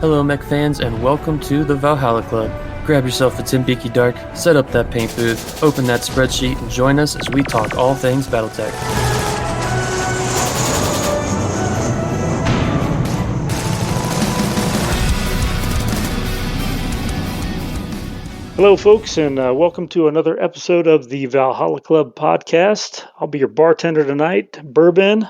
Hello mech fans and welcome to the Valhalla Club. Grab yourself a Timbeaky Dark, set up that paint booth, open that spreadsheet, and join us as we talk all things BattleTech. Hello, folks, and welcome to another episode of the Valhalla Club podcast. I'll be your bartender tonight, Bourbon.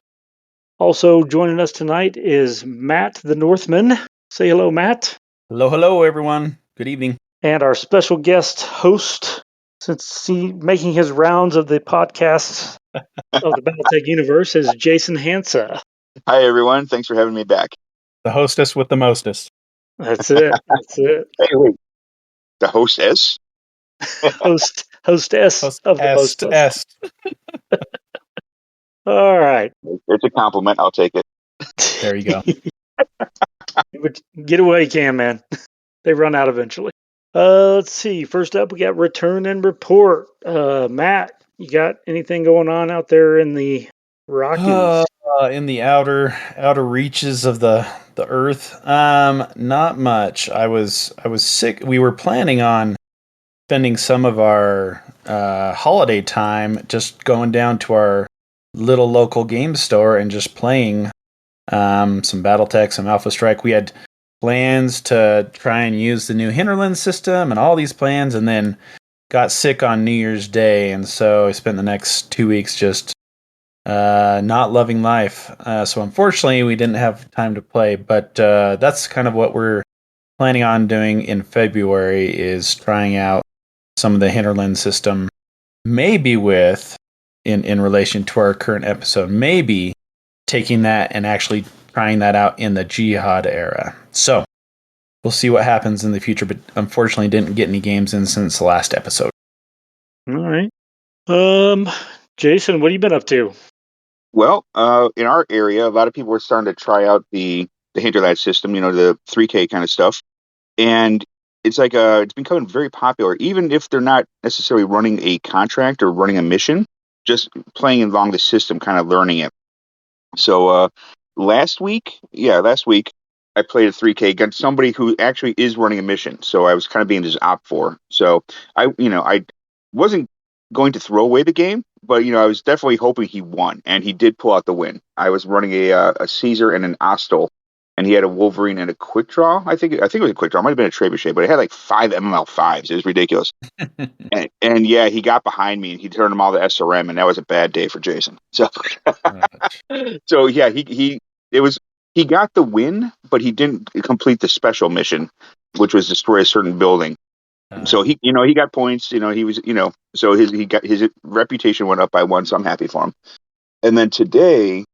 Also joining us tonight is Matt the Northman. Say hello, Matt. Hello, everyone. Good evening. And our special guest host, since making his rounds of the podcasts of the BattleTech universe, is Jason Hansa. Hi, everyone. Thanks for having me back. The hostess with the mostest. That's it. That's it. Hey, wait. The hostess? Hostess of the mostest. All right. It's a compliment. I'll take it. There you go. Get away, you can, man. They run out eventually. Let's see. First up, we got return and report. Matt, you got anything going on out there in the Rockies? In the outer reaches of the Earth, not much. I was sick. We were planning on spending some of our holiday time just going down to our little local game store and just playing some BattleTech, some Alpha Strike. We had plans to try and use the new Hinterland system and all these plans, and then got sick on New Year's Day, and so I spent the next 2 weeks just not loving life. So unfortunately, we didn't have time to play, but that's kind of what we're planning on doing in February, is trying out some of the Hinterland system, maybe with, in relation to our current episode, maybe taking that and actually trying that out in the Jihad era. So we'll see what happens in the future, but unfortunately didn't get any games in since the last episode. All right. Jason, what have you been up to? Well, in our area, a lot of people are starting to try out the Hinterland system, the 3K kind of stuff. And it's like it's becoming very popular, even if they're not necessarily running a contract or running a mission, just playing along the system, kind of learning it. So last week, I played a 3K against somebody who actually is running a mission. So I was kind of being his op for. So I wasn't going to throw away the game, but I was definitely hoping he won, and he did pull out the win. I was running a Caesar and an Ostel, and he had a Wolverine and a Quick Draw. I think it was a Quick Draw. It might have been a Trebuchet, but it had like 5 MML5s. It was ridiculous. and yeah, he got behind me and he turned them all to SRM, and that was a bad day for Jason. So, so yeah, he got the win, but he didn't complete the special mission, which was destroy a certain building. So he got points. He was, so his reputation went up by 1. So I'm happy for him. And then today,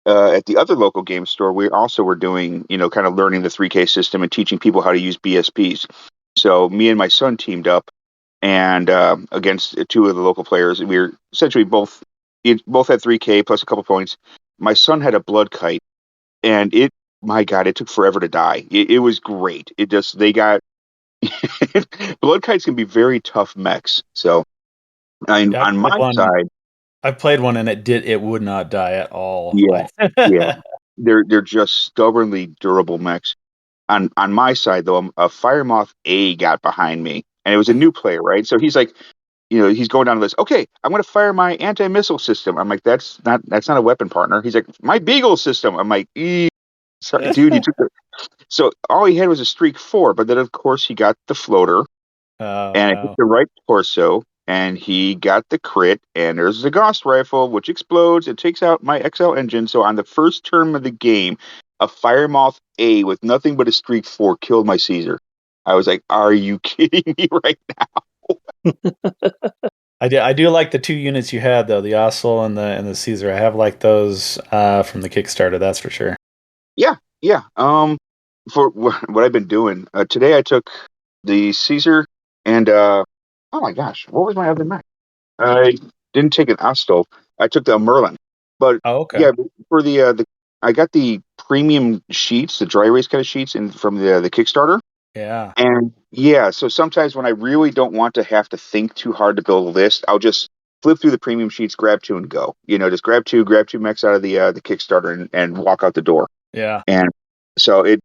at the other local game store, we also were doing, kind of learning the 3K system and teaching people how to use BSPs. So me and my son teamed up, and against 2 of the local players, we were essentially both had 3K plus a couple points. My son had a blood kite, and my God, it took forever to die. It was great. They got blood kites can be very tough mechs. So on my side, I've played one and it would not die at all. Yeah. They're just stubbornly durable mechs. On my side though, a Firemoth A got behind me, and it was a new player, right? So he's like, he's going down the list. Okay, I'm going to fire my anti-missile system. I'm like, that's not a weapon, partner. He's like, my Beagle system. I'm like, sorry, dude, you took the. So all he had was a streak 4, but then of course he got the floater, and it hit the right torso. And he got the crit, and there's the Gauss rifle, which explodes. It takes out my XL engine. So on the first turn of the game, a Firemoth A with nothing but a streak 4 killed my Caesar. I was like, are you kidding me right now? I do like the 2 units you had, though, the Osel and the Caesar. I have liked those from the Kickstarter, that's for sure. Yeah. For what I've been doing, today I took the Caesar and... oh my gosh, what was my other mech? I didn't take an Ostel. I took the Merlin. But yeah, for the I got the premium sheets, the dry erase kind of sheets from the Kickstarter. Yeah. And yeah, so sometimes when I really don't want to have to think too hard to build a list, I'll just flip through the premium sheets, grab 2 and go. Just grab two mechs out of the Kickstarter and walk out the door. Yeah. And so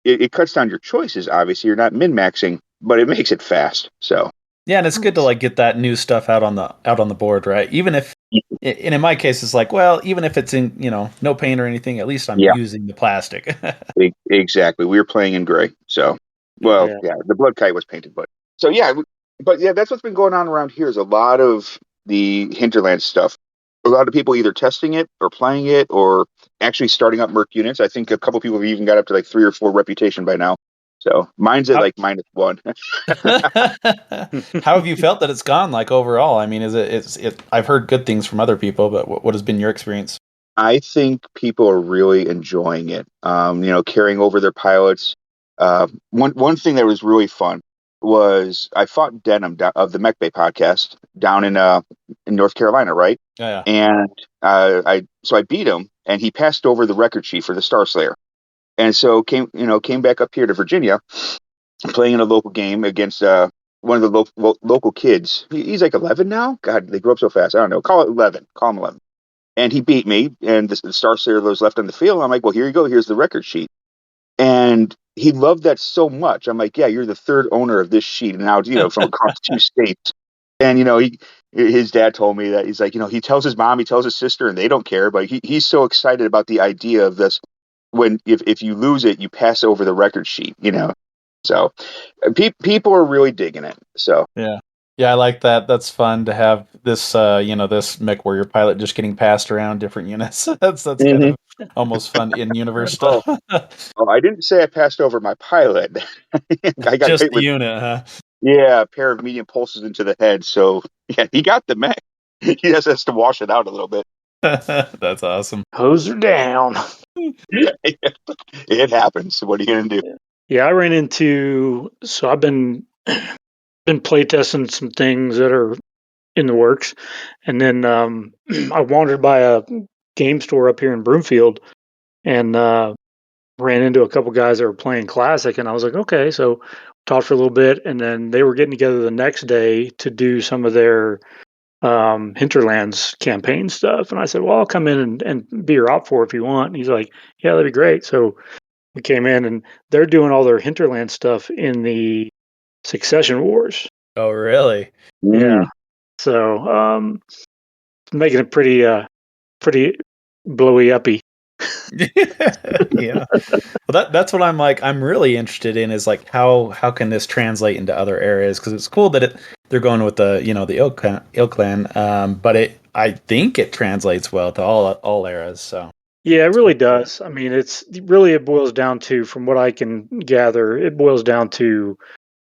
it cuts down your choices. Obviously, you're not min-maxing, but it makes it fast. So Yeah, and it's good to like get that new stuff out on the board, right? Even if, and in my case, it's like, well, even if it's in no paint or anything, at least I'm yeah, using the plastic. exactly. We were playing in gray, so well, Yeah. yeah, the blood kite was painted, but so yeah, but yeah, that's what's been going on around here. Is a lot of the hinterland stuff. A lot of people either testing it or playing it or actually starting up Merc units. I think a couple people have even got up to like 3 or 4 reputation by now. So mine's at How, like -1. how have you felt that it's gone? Like overall, I mean, is it? I've heard good things from other people, but what has been your experience? I think people are really enjoying it. Carrying over their pilots. One thing that was really fun was I fought Denham of the Mech Bay podcast down in North Carolina, right? Yeah, And I beat him, and he passed over the record sheet for the Star Slayer, and so came back up here to Virginia, playing in a local game against one of the local kids. He's like 11 now. God, they grew up so fast. I don't know. Call it 11. Call him 11. And he beat me, and the Star Slayer was left on the field. I'm like, well, here you go. Here's the record sheet. And he loved that so much. I'm like, yeah, you're the third owner of this sheet, and now from across 2 states. And his dad told me that he's like, he tells his mom, he tells his sister, and they don't care. But he's so excited about the idea of this. When if you lose it, you pass over the record sheet. So people are really digging it. So yeah. Yeah, I like that. That's fun to have this, this mech warrior pilot just getting passed around different units. That's kind Mhm. of almost fun in universe Oh, stuff. I didn't say I passed over my pilot. I got Just hit the with unit, huh? a pair of medium pulses into the head. So yeah, he got the mech. He just has to wash it out a little bit. That's awesome. Hose her down. It happens. What are you gonna do? Yeah, I ran into. So I've been playtesting some things that are in the works, and then I wandered by a game store up here in Broomfield and ran into a couple guys that were playing Classic, and I was like, okay, so talked for a little bit, and then they were getting together the next day to do some of their Hinterlands campaign stuff, and I said, well, I'll come in and be your op for if you want. And he's like, yeah, that'd be great. So we came in, and they're doing all their Hinterland stuff in the Succession Wars. Oh, really? Yeah. Mm. So making it pretty blowy uppy. Yeah. Well, that's what I'm really interested in is like how can this translate into other areas, because it's cool that they're going with the the ill clan, but I think it translates well to all eras. So Yeah, it really does. I mean, it boils down to, from what I can gather, it boils down to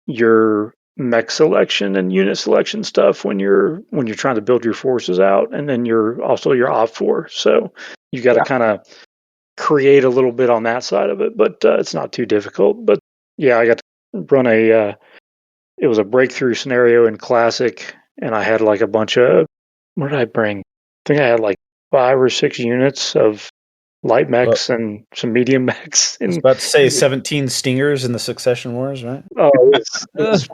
your mech selection and unit selection stuff when you're trying to build your forces out, and then you're also your op for. So you got to Yeah. kind of create a little bit on that side of it, but it's not too difficult. But yeah, I got to run it was a breakthrough scenario in Classic, and I had like a bunch of, what did I bring? I think I had like 5 or 6 units of light well, mechs and some medium mechs. I was And about to say 17 stingers in the Succession Wars, right? oh, it was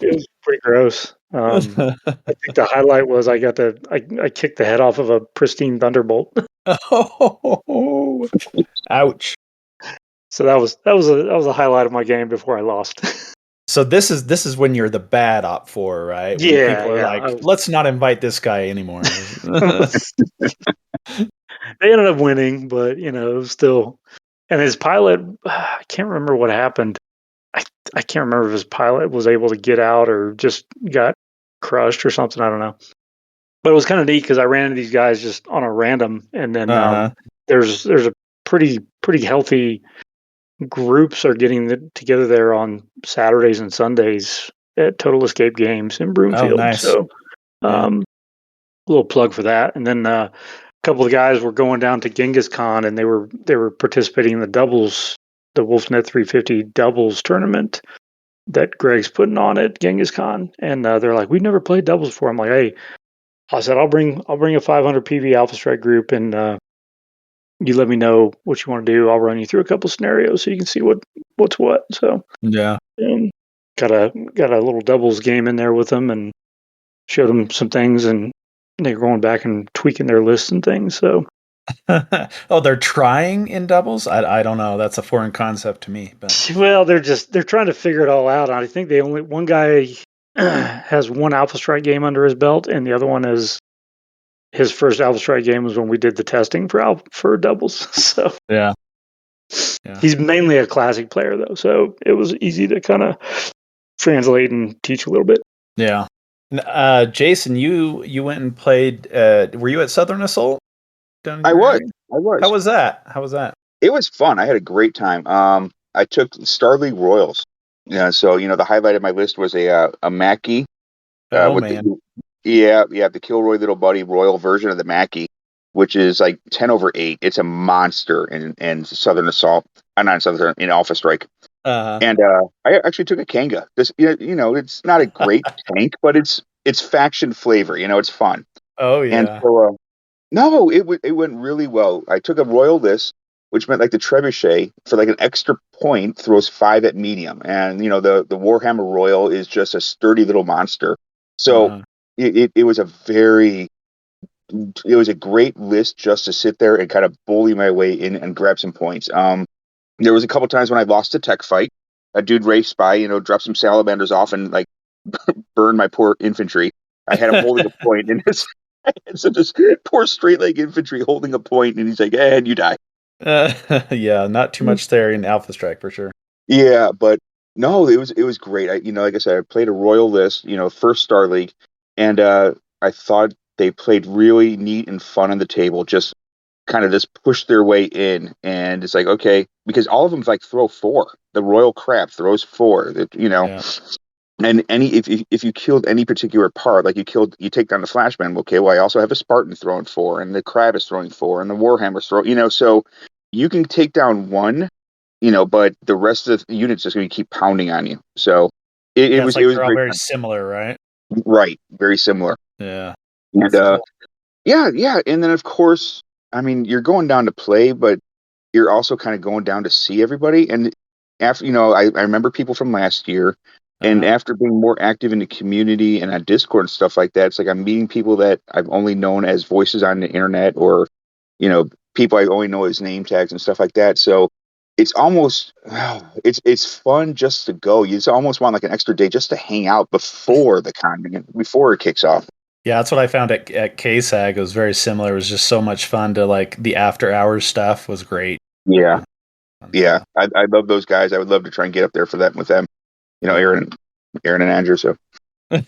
pretty gross. I think the highlight was I kicked the head off of a pristine thunderbolt. Oh, ouch. So that was a highlight of my game before I lost. So this is when you're the bad op for, right? When Yeah, people are yeah. like, let's not invite this guy anymore. They ended up winning, but it was still. And his pilot, I can't remember what happened. I I can't remember if his pilot was able to get out or just got crushed or something. I don't know. But it was kind of neat because I ran into these guys just on a random, and then Uh-huh. there's a pretty healthy groups are getting together there on Saturdays and Sundays at Total Escape Games in Oh, Broomfield. nice. So Yeah. a little plug for that. And then a couple of guys were going down to Genghis Khan, and they were participating in the Wolfnet 350 doubles tournament that Greg's putting on at Genghis Khan. And they're like, we've never played doubles before. I'm like, hey, I said, I'll bring a 500 PV Alpha Strike group, and you let me know what you want to do. I'll run you through a couple scenarios so you can see what's what. So Yeah. got a little doubles game in there with them, and showed them some things, and they're going back and tweaking their lists and things. So Oh, they're trying in doubles? I don't know. That's a foreign concept to me. But Well, they're trying to figure it all out. I think one guy has one Alpha Strike game under his belt, and the other one is his first Alpha Strike game was when we did the testing for doubles. So yeah. he's mainly a classic player though, so it was easy to kind of translate and teach a little bit. Yeah. Jason, you went and played. Were you at Southern Assault? Down in I your was. area? I was. How was that? How was that? It was fun. I had a great time. I took Star League Royals. Yeah, so the highlight of my list was a Mackie Oh with man. the Kilroy Little Buddy Royal version of the Mackie, which is like 10/8. It's a monster in Southern Assault. Not Southern in Alpha Strike. Uh-huh. And I actually took a Kanga. This it's not a great tank, but it's faction flavor. It's fun. Oh And yeah. so no, it went really well. I took a Royal this, which meant like the Trebuchet for like an extra point throws 5 at medium, and the Warhammer Royal is just a sturdy little monster. So Uh-huh. it was a great list just to sit there and kind of bully my way in and grab some points. There was a couple times when I lost a tech fight. A dude raced by, dropped some salamanders off and like burned my poor infantry. I had him holding a point, and so this poor straight leg infantry holding a point, and he's like, "And you die." Yeah, not too much there in Alpha Strike for sure. Yeah, but no, it was great. Like I said, I played a Royal list, first Star League, and I thought they played really neat and fun on the table. Just kind of just push their way in, and it's like, okay, because all of them like throw 4. The Royal Crab throws 4. Yeah. And if you killed any particular part, like you take down the Flashman. Okay, well, I also have a Spartan throwing 4, and the Crab is throwing 4, and the Warhammer's throwing. So you can take down one, but the rest of the units just going to keep pounding on you. So it Yeah, it's was like it was they're all great. very similar, right? Right, very similar. Yeah. And That's cool. yeah, and then of course, I mean, you're going down to play, but you're also kind of going down to see everybody. And after, I remember people from last year, and Uh-huh. after being more active in the community and on Discord and stuff like that, it's like I'm meeting people that I've only known as voices on the internet, or people I only know as name tags and stuff like that. So it's almost it's fun just to go. You just almost want like an extra day just to hang out before the con, before it kicks off. Yeah, that's what I found at KSAG. It was very similar. It was just so much fun to like the after hours stuff was great. Yeah, Fun yeah. stuff. I love those guys. I would love to try and get up there for that with them. Aaron and Andrew. So, um,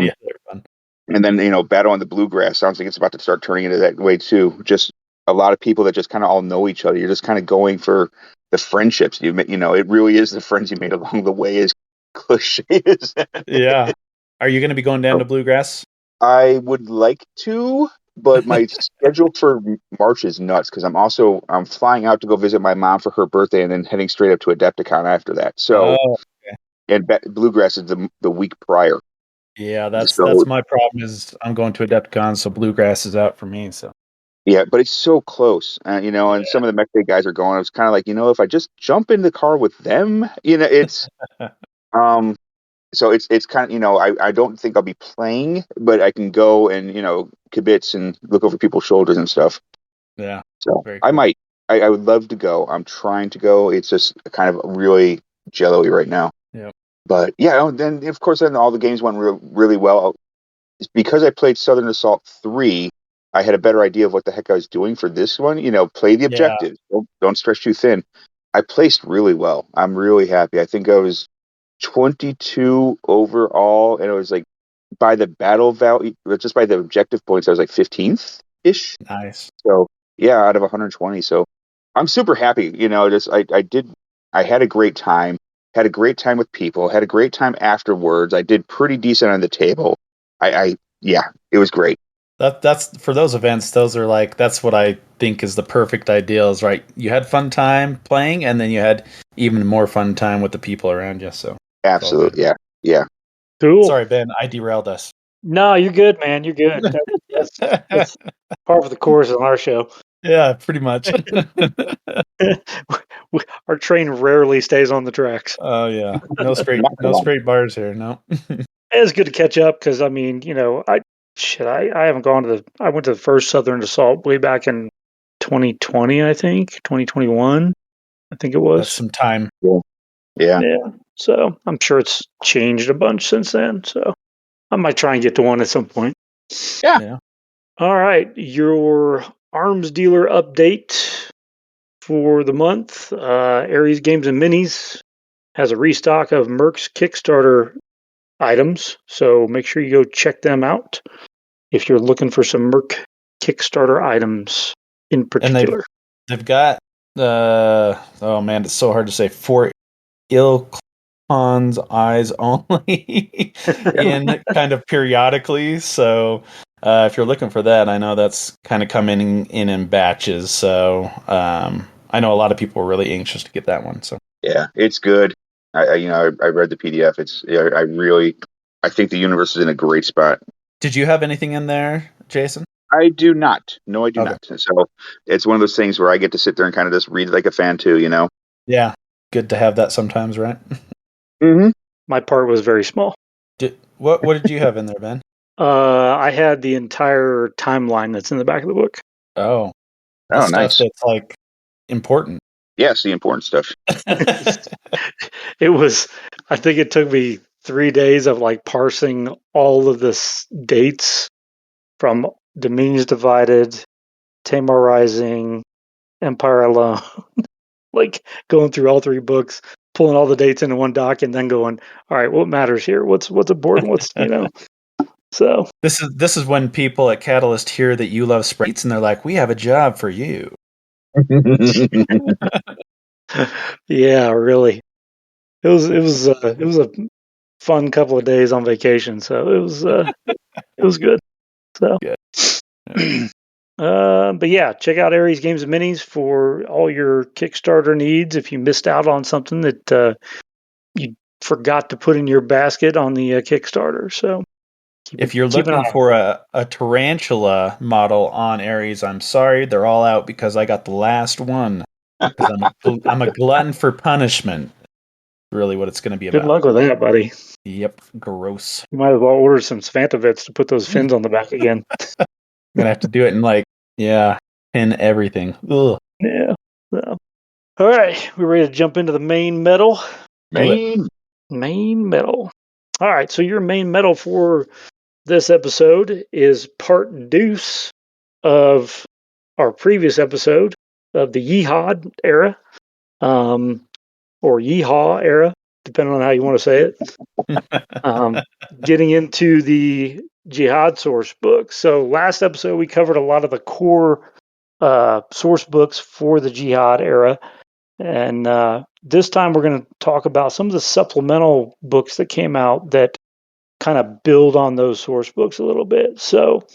Yeah, they're fun. and then Battle on the Bluegrass sounds like it's about to start turning into that way too. Just a lot of people that just kind of all know each other. You're just kind of going for the friendships you made. It really is the friends you made along the way. As cliche as that. Yeah. Are you going to be going down to Bluegrass? I would like to, but my schedule for March is nuts because I'm flying out to go visit my mom for her birthday and then heading straight up to Adepticon after that. So, Oh, okay. and Bluegrass is the week prior. Yeah, that's So my problem is I'm going to Adepticon, so Bluegrass is out for me. So yeah, but it's so close, and some of the Mech Day guys are going. It's kind of like, if I just jump in the car with them, it's um. So it's kind of, I don't think I'll be playing, but I can go and kibitz and look over people's shoulders and stuff. yeah, So very I cool. might. I would love to go. I'm trying to go. It's just kind of really jello-y right now. Yeah, But yeah, then of course then all the games went really well. It's because I played Southern Assault 3. I had a better idea of what the heck I was doing for this one. Play the yeah, objectives. Don't stretch too thin. I placed really well. I'm really happy. I think I was 22 overall, and it was like by the battle value, just by the objective points, I was like 15th ish. nice. So yeah, out of 120. So I'm super happy. Just I had a great time. Had a great time with people. Had a great time afterwards. I did pretty decent on the table. Yeah, it was great. That's for those events. Those are like that's what I think is the perfect ideal. Is right. You had fun time playing, and then you had even more fun time with the people around you. So it's all good. Absolutely, yeah. Cool. Sorry, Ben, I derailed us. No, you're good, man. You're good. That's par for the course on our show. Yeah, pretty much. Our train rarely stays on the tracks. Oh yeah, no Not for long. straight bars here. No. It's good to catch up because I mean, I haven't gone to I went to the first Southern Assault way back in 2020, I think 2021. I think it was. That's some time. Yeah. Yeah. So I'm sure it's changed a bunch since then. So I might try and get to one at some point. Yeah. All right. Your arms dealer update for the month. Ares Games and Minis has a restock of Merc's Kickstarter items. So make sure you go check them out if you're looking for some Merc Kickstarter items in particular. They've got oh man, it's so hard to say. For Ilkon's eyes only in kind of periodically. So if you're looking for that, I know that's kind of coming in batches. So I know a lot of people are really anxious to get that one. So Yeah, it's good. I read the PDF. I think the universe is in a great spot. did you have anything in there, Jason? I do not. No, I do Okay. not. So it's one of those things where I get to sit there and kind of just read like a fan too, you know? Yeah, good to have that sometimes, right? Mm-hmm. My part was very small. What did you have in there, Ben? I had the entire timeline that's in the back of the book. Oh, the Oh, stuff nice. that's like important. Yes, the important stuff. It was, I think it took me 3 days of like parsing all of the dates from Dominions Divided, Tamar Rising, Empire Alone, like going through all 3 books, pulling all the dates into one doc, and then going, all right, what matters here? What's important? What's, so. This is when people at Catalyst hear that you love spreadsheets and they're like, we have a job for you. Yeah, really. It was a fun couple of days on vacation, so it was good. So, Good. but yeah, check out Ares Games and Minis for all your Kickstarter needs. If you missed out on something that you forgot to put in your basket on the Kickstarter, so If you're keep an looking eye. for a tarantula model on Ares, I'm sorry, they're all out because I got the last one. Because I'm a glutton for punishment. Really, what it's going to be Good about. luck with that, buddy. Yep, gross. You might as well order some Svantavets to put those fins on the back again. I'm gonna have to do it in pin everything. Ugh. Yeah. So. All right, we're ready to jump into the main metal. Main. Main metal. All right, so your main metal for this episode is part deuce of our previous episode of the Yeehad era, or Yeehaw era, depending on how you want to say it. Getting into the Jihad source books. So last episode we covered a lot of the core source books for the Jihad era, and this time we're going to talk about some of the supplemental books that came out that kind of build on those source books a little bit. So,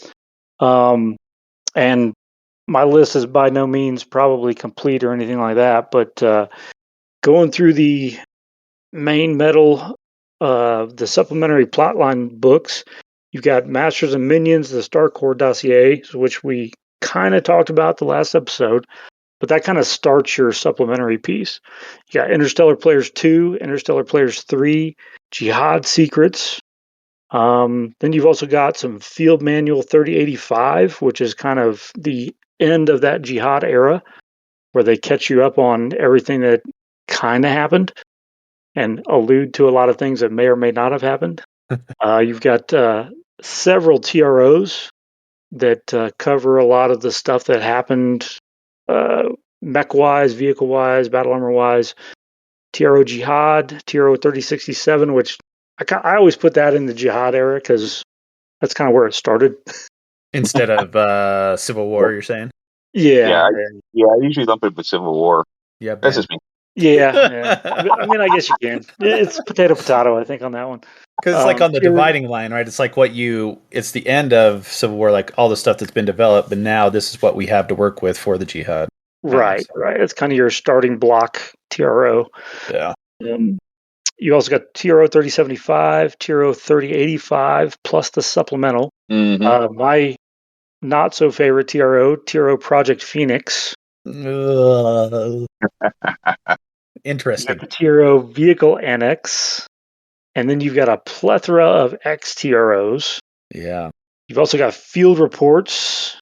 and my list is by no means probably complete or anything like that, but going through the main metal, the supplementary plotline books, you've got Masters and Minions, the Star Core dossier, which we kind of talked about the last episode, but that kind of starts your supplementary piece. You got Interstellar Players 2, Interstellar Players 3, Jihad Secrets. Then you've also got some Field Manual 3085, which is kind of the end of that Jihad era, where they catch you up on everything that kind of happened and allude to a lot of things that may or may not have happened. You've got several TROs that cover a lot of the stuff that happened mech wise, vehicle wise, battle armor wise. TRO Jihad, TRO 3067, which I always put that in the Jihad era because that's kind of where it started. Instead of Civil War, you're saying? Yeah, I usually lump it with Civil War. Yeah, That's Ben. just me. yeah. I mean, I guess you can. It's potato, I think, on that one. Because it's like on the dividing line, right? It's like it's the end of Civil War, like all the stuff that's been developed, but now this is what we have to work with for the Jihad. Right. It's kind of your starting block TRO. Yeah. You also got TRO 3075, TRO 3085, plus the supplemental. Mm-hmm. My not so favorite TRO Project Phoenix. Interesting. You got the TRO Vehicle Annex. And then you've got a plethora of XTROs. Yeah. You've also got field reports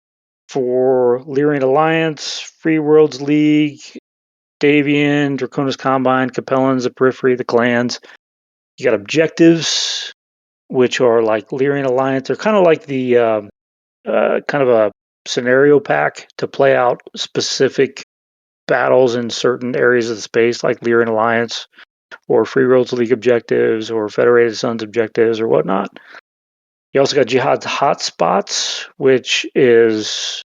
for Lyrian Alliance, Free Worlds League, Davian, Draconis Combine, Capellans, the Periphery, the clans. You got objectives, which are like Lyrian Alliance. They're kind of like the kind of a scenario pack to play out specific battles in certain areas of the space, like Lyrian Alliance or Free Worlds League objectives or Federated Suns objectives or whatnot. You also got Jihad's Hotspots, which is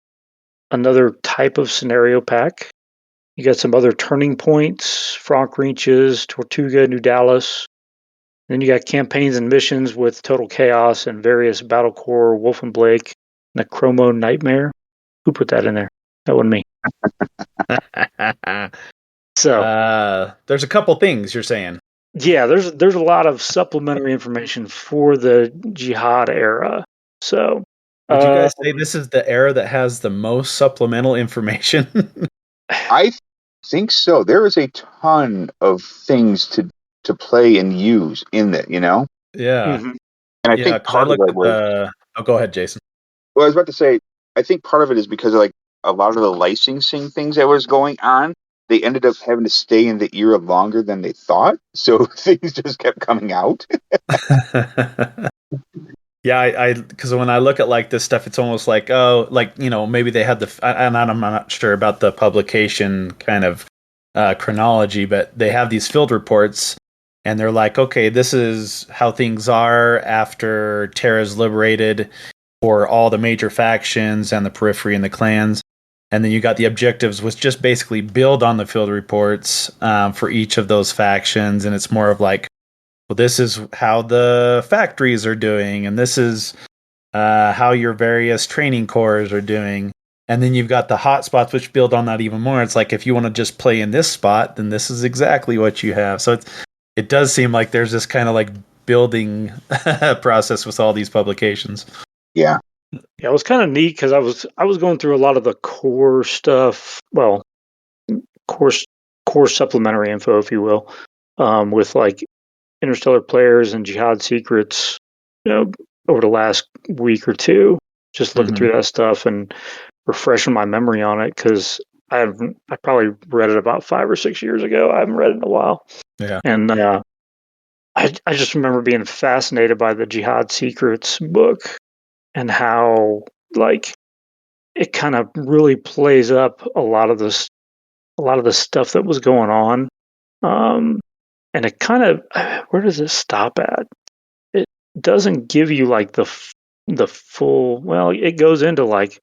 another type of scenario pack. You got some other turning points, Franc Reaches, Tortuga, New Dallas. Then you got campaigns and missions with Total Chaos and various Battle Core, Wolf and Blake, Necromo Nightmare. Who put that in there? That wasn't me. So there's a couple things you're saying. yeah, there's a lot of supplementary information for the Jihad era. So would you guys say this is the era that has the most supplemental information? I think so. There is a ton of things to play and use in that, you know? Yeah. Mm-hmm. And I think part of it was... Oh, go ahead, Jason. Well, I was about to say, I think part of it is because of, like, a lot of the licensing things that was going on, they ended up having to stay in the era longer than they thought. So things just kept coming out. Yeah, because when I look at like this stuff, it's almost like, oh, like, you know, maybe they had and I'm not sure about the publication kind of chronology, but they have these field reports and they're like, okay, this is how things are after Terra's liberated for all the major factions and the periphery and the clans. And then you got the objectives, which just basically build on the field reports for each of those factions. And it's more of like, well, this is how the factories are doing, and this is how your various training cores are doing. And then you've got the hotspots, which build on that even more. It's like, if you want to just play in this spot, then this is exactly what you have. So it does seem like there's this kind of like building process with all these publications. Yeah. Yeah, it was kind of neat because I was going through a lot of the core stuff. Well, core supplementary info, if you will, with like Interstellar Players and Jihad Secrets, you know, over the last week or two, just looking through that stuff and refreshing my memory on it because I probably read it about 5 or 6 years ago. I haven't read it in a while. Yeah. And I just remember being fascinated by the Jihad Secrets book and how like it kind of really plays up a lot of the stuff that was going on. And it kind of, where does it stop at? It doesn't give you like the full, well, it goes into like,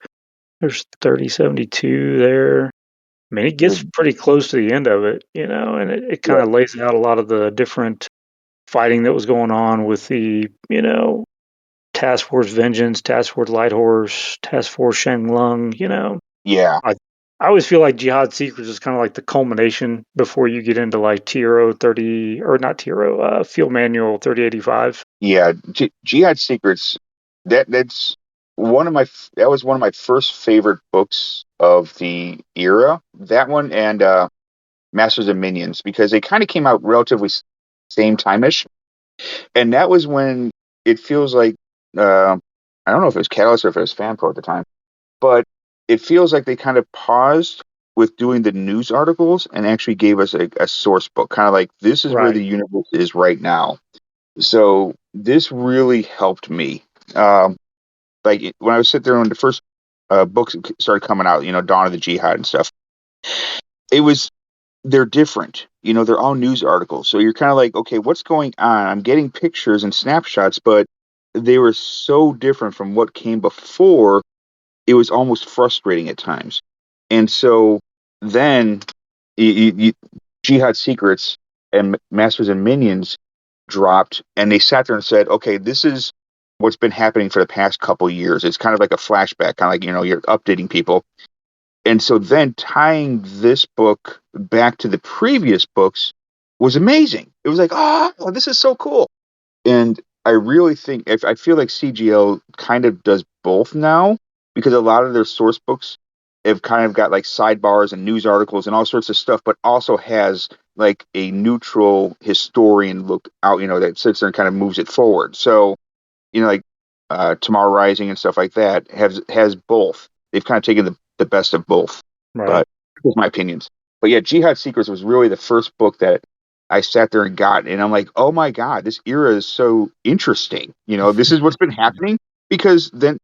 there's 3072 there. I mean, it gets pretty close to the end of it, you know, and it kind of lays out a lot of the different fighting that was going on with the, you know, Task Force Vengeance, Task Force Lighthorse, Task Force Shenlong, you know. Yeah. I always feel like Jihad Secrets is kind of like the culmination before you get into like TRO 30, or not TRO, Field Manual 3085. Yeah, Jihad Secrets. That's that was one of my first favorite books of the era. That one and Masters of Minions, because they kind of came out relatively same time-ish, and that was when it feels like I don't know if it was Catalyst or if it was FanPro at the time, but it feels like they kind of paused with doing the news articles and actually gave us a source book, kind of like, this is where the universe is right now. So this really helped me. Like when I was sitting there when the first books started coming out, you know, Dawn of the Jihad and stuff, they're different. You know, they're all news articles. So you're kind of like, okay, what's going on? I'm getting pictures and snapshots, but they were so different from what came before. It was almost frustrating at times. And so then Jihad Secrets and Masters and Minions dropped, and they sat there and said, okay, this is what's been happening for the past couple years. It's kind of like a flashback, kind of like, you know, you're updating people. And so then tying this book back to the previous books was amazing. It was like, oh, this is so cool. And I really think, I feel like CGL kind of does both now, because a lot of their source books have kind of got like sidebars and news articles and all sorts of stuff, but also has like a neutral historian look out, you know, that sits there and kind of moves it forward. So, you know, like Tomorrow Rising and stuff like that has both. they've kind of taken the best of both. Right. But that's my opinions. But yeah, Jihad Secrets was really the first book that I sat there and got, and I'm like, oh my god, this era is so interesting. This is what's been happening, because then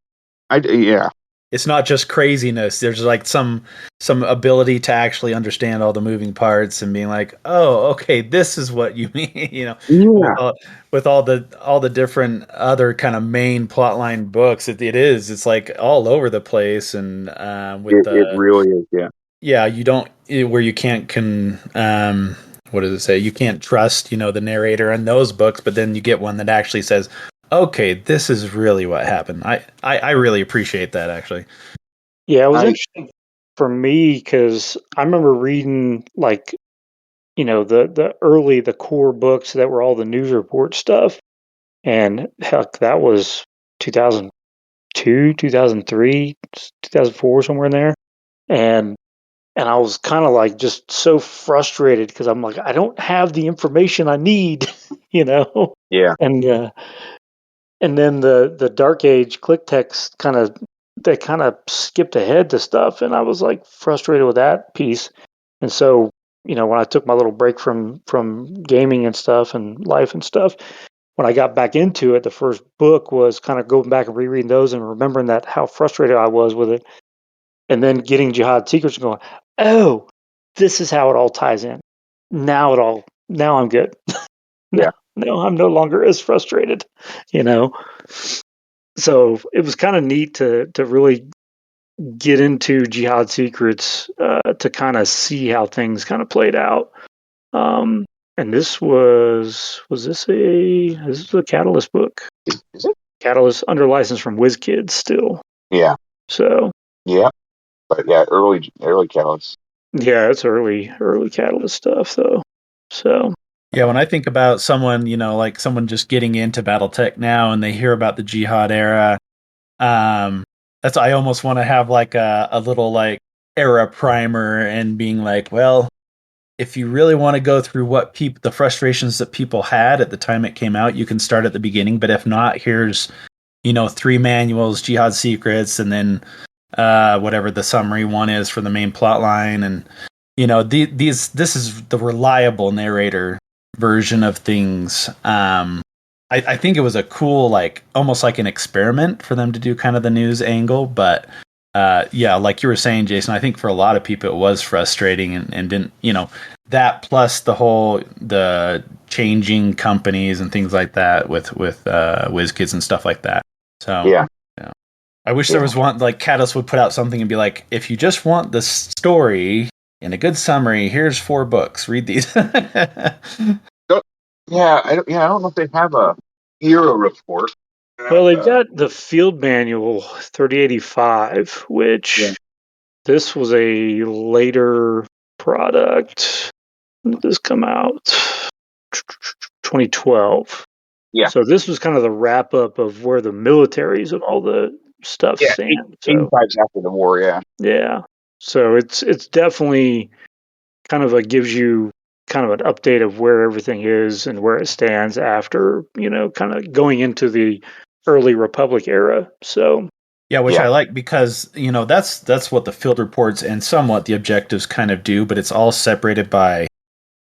yeah. It's not just craziness. There's like some ability to actually understand all the moving parts and being like, oh, okay, this is what you mean. Yeah. With all the different other kind of main plotline books, it's like all over the place. And It really is. Yeah. you don't where you can't what does it say? You can't trust the narrator in those books, but then you get one that actually says, okay, this is really what happened. I really appreciate that, actually. Yeah, it was interesting for me because I remember reading the core books that were all the news report stuff, and heck, that was 2002, 2003, 2004, somewhere in there, and I was kind of like just so frustrated because I'm like, I don't have the information I need, Yeah. and and then the Dark Age click text they kind of skipped ahead to stuff, and I was like frustrated with that piece. And so, when I took my little break from gaming and stuff and life and stuff, when I got back into it, the first book was kind of going back and rereading those and remembering that how frustrated I was with it, and then getting Jihad Secrets and going, oh, this is how it all ties in. Now I'm good. Yeah. No, I'm no longer as frustrated, you know. So it was kind of neat to really get into Jihad Secrets to kind of see how things kind of played out. And this was a Catalyst book? Is it? Catalyst under license from WizKids still. Yeah. So Yeah. But yeah, early Catalyst. yeah, it's early Catalyst stuff though. So Yeah, when I think about someone, like someone just getting into BattleTech now and they hear about the Jihad era, that's I almost want to have like a little like era primer and being like, well, if you really want to go through what the frustrations that people had at the time it came out, you can start at the beginning. But if not, here's 3 manuals, Jihad Secrets, and then whatever the summary one is for the main plot line, and this is the reliable narrator version of things. I think it was a cool, like almost like an experiment for them to do kind of the news angle, but yeah, like you were saying, Jason, I think for a lot of people it was frustrating and didn't, that plus the changing companies and things like that with WizKids and stuff like that. So yeah. I wish there was one, like Catalyst would put out something and be like, if you just want the story in a good summary, here's 4 books. Read these. I don't know if they have a hero report. well, they've got the field manual 3085, which this was a later product. When did this come out? 2012. Yeah. So this was kind of the wrap up of where the militaries and all the stuff stand. So 85's after the war, yeah. yeah. So it's definitely kind of gives you kind of an update of where everything is and where it stands after, kind of going into the early Republic era. So yeah, which I like because, that's what the field reports and somewhat the objectives kind of do, but it's all separated by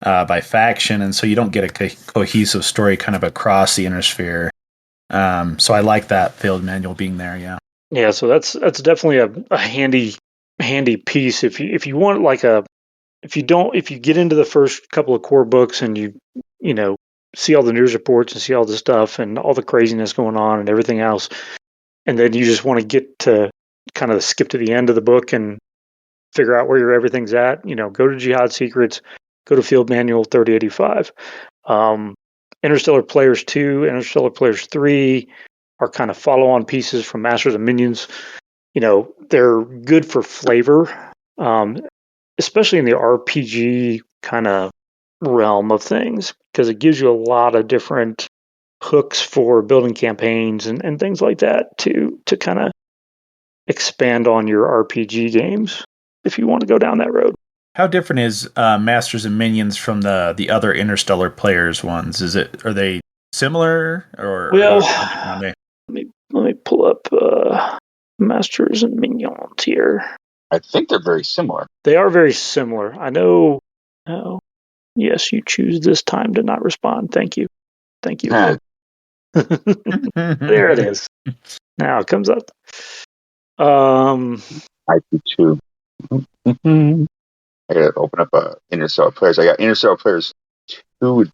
faction, and so you don't get a cohesive story kind of across the inner sphere. So I like that field manual being there. Yeah, so that's definitely a handy piece if you want if you get into the first couple of core books and you see all the news reports and see all the stuff and all the craziness going on and everything else, and then you just want to get to kind of skip to the end of the book and figure out where everything's at, go to Jihad Secrets, go to Field Manual 3085. Interstellar Players 2, Interstellar Players 3 are kind of follow-on pieces from Masters of Minions. They're good for flavor, especially in the RPG kind of realm of things, because it gives you a lot of different hooks for building campaigns and things like that to kind of expand on your RPG games if you want to go down that road. How different is Masters and Minions from the other Interstellar Players ones? Are they similar or? Well, how different are they? let me pull up Masters and Minions here. I think they're very similar. They are very similar. I know. Oh, yes, you choose this time to not respond. Thank you. Thank you. Huh. There it is. Now it comes up. IP2. I gotta open up Interstellar Players. I got Interstellar Players 2.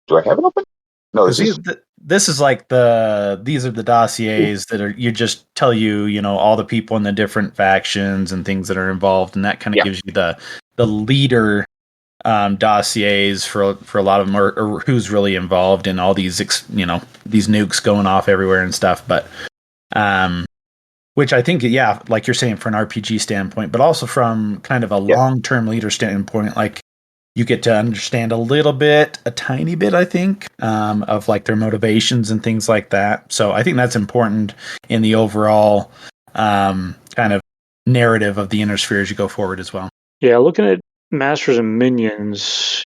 Do I have it open? No, this is... This is like these are the dossiers that are you just tell you all the people in the different factions and things that are involved, and that kind of gives you the leader dossiers for a lot of them, or who's really involved in all these these nukes going off everywhere and stuff. But which I think, like you're saying, for an RPG standpoint, but also from kind of a long-term leader standpoint, like you get to understand a tiny bit, I think, of like their motivations and things like that. So I think that's important in the overall kind of narrative of the Inner Sphere as you go forward as well. Yeah, looking at Masters and Minions,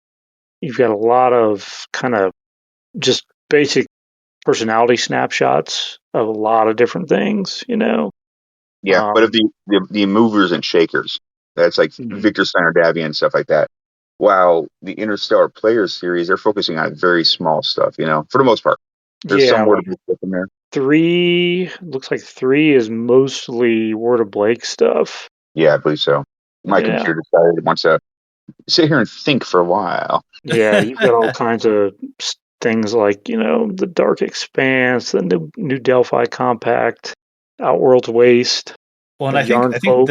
you've got a lot of kind of just basic personality snapshots of a lot of different things, Yeah, but of the movers and shakers, that's like Victor Steiner Davian and stuff like that. While the Interstellar Players series, they're focusing on very small stuff, for the most part. There's some Word of Blake stuff in there. 3, looks like 3 is mostly Word of Blake stuff. Yeah, I believe so. My computer decided it wants to sit here and think for a while. Yeah, you've got all kinds of things like, the Dark Expanse, the New Delphi Compact, Outworld's Waste. Well, and I think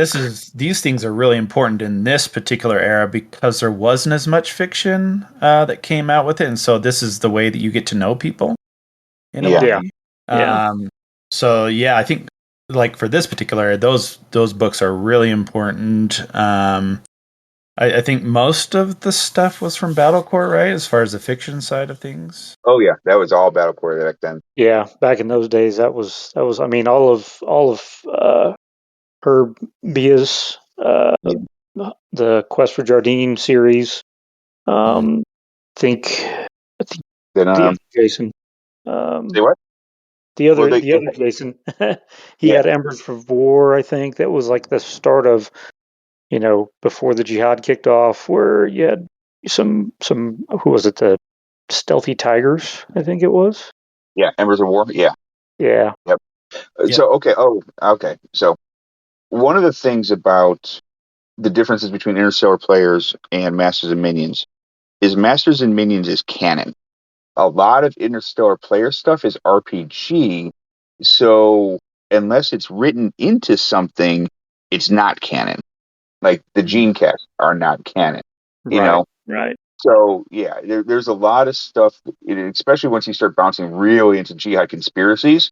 these things are really important in this particular era because there wasn't as much fiction that came out with it, and so this is the way that you get to know people in a way. So I think like for this particular era, those books are really important. I think most of the stuff was from BattleCore, right? As far as the fiction side of things. Oh yeah, that was all BattleCore back then. Yeah, back in those days, that was. I mean, all of Herb Bia's the Quest for Jardine series. I think Then Jason. say what? The other Jason. He had Embers of War. I think that was like the start of, before the Jihad kicked off, where you had some who was it, the Stealthy Tigers, I think it was. Yeah, Embers of War. Yeah. Yeah. Yep. So okay. So one of the things about the differences between Interstellar Players and Masters and Minions is Masters and Minions is canon. A lot of Interstellar Player stuff is RPG, so unless it's written into something, it's not canon. Like the Gene Cast are not canon, Right. So there's a lot of stuff, especially once you start bouncing really into Jihad conspiracies.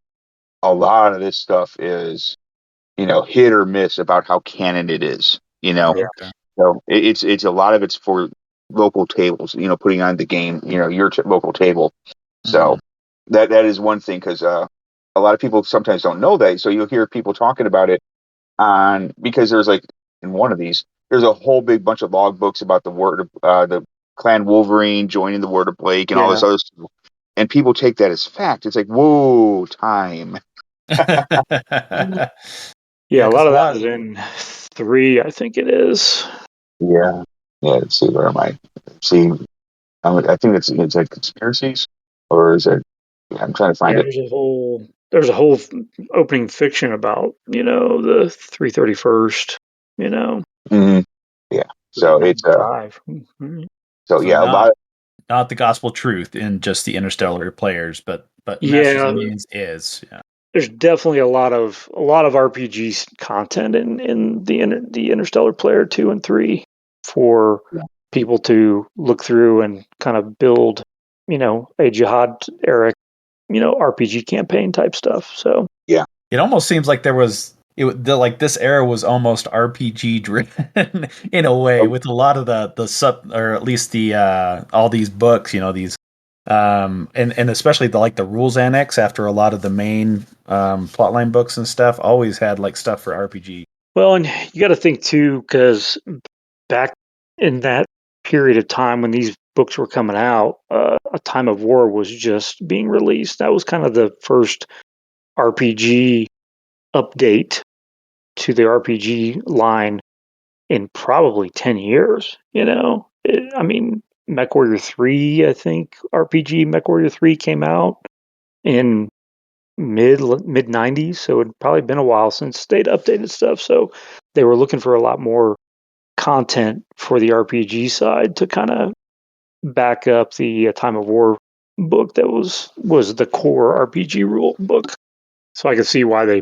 A lot of this stuff is, hit or miss about how canon it is. So it's a lot of it's for local tables. Putting on the game. Your local table. So that is one thing, because a lot of people sometimes don't know that. So you'll hear people talking about it because there's like in one of these, there's a whole big bunch of log books about the Clan Wolverine joining the Word of Blake and all this other stuff. And people take that as fact. It's like, whoa, time. A lot of that is in 3, I think it is. Yeah. Let's see, where am I? See, I think it's like conspiracies, or is it? I'm trying to find it. There's a whole opening fiction about the 331st. Mm-hmm. Yeah. So it's So a lot. Not the gospel truth in just the Interstellar Players, but Masters and Minions is. Yeah. There's definitely a lot of RPG content in the Interstellar Player 2 and 3 for people to look through and kind of build, a Jihad era, RPG campaign type stuff. So it almost seems like this era was almost RPG driven in a way, with a lot of the sub, or at least the all these books, these and especially the rules annex after a lot of the main plotline books and stuff always had like stuff for RPG. Well, and you got to think too, because back in that period of time when these books were coming out, A Time of War was just being released. That was kind of the first RPG update to the RPG line in probably 10 years, I mean, MechWarrior 3, I think RPG MechWarrior 3 came out in mid 90s, so it'd probably been a while since they'd updated stuff. So they were looking for a lot more content for the RPG side to kind of back up the Time of War book that was the core RPG rule book. So I can see why they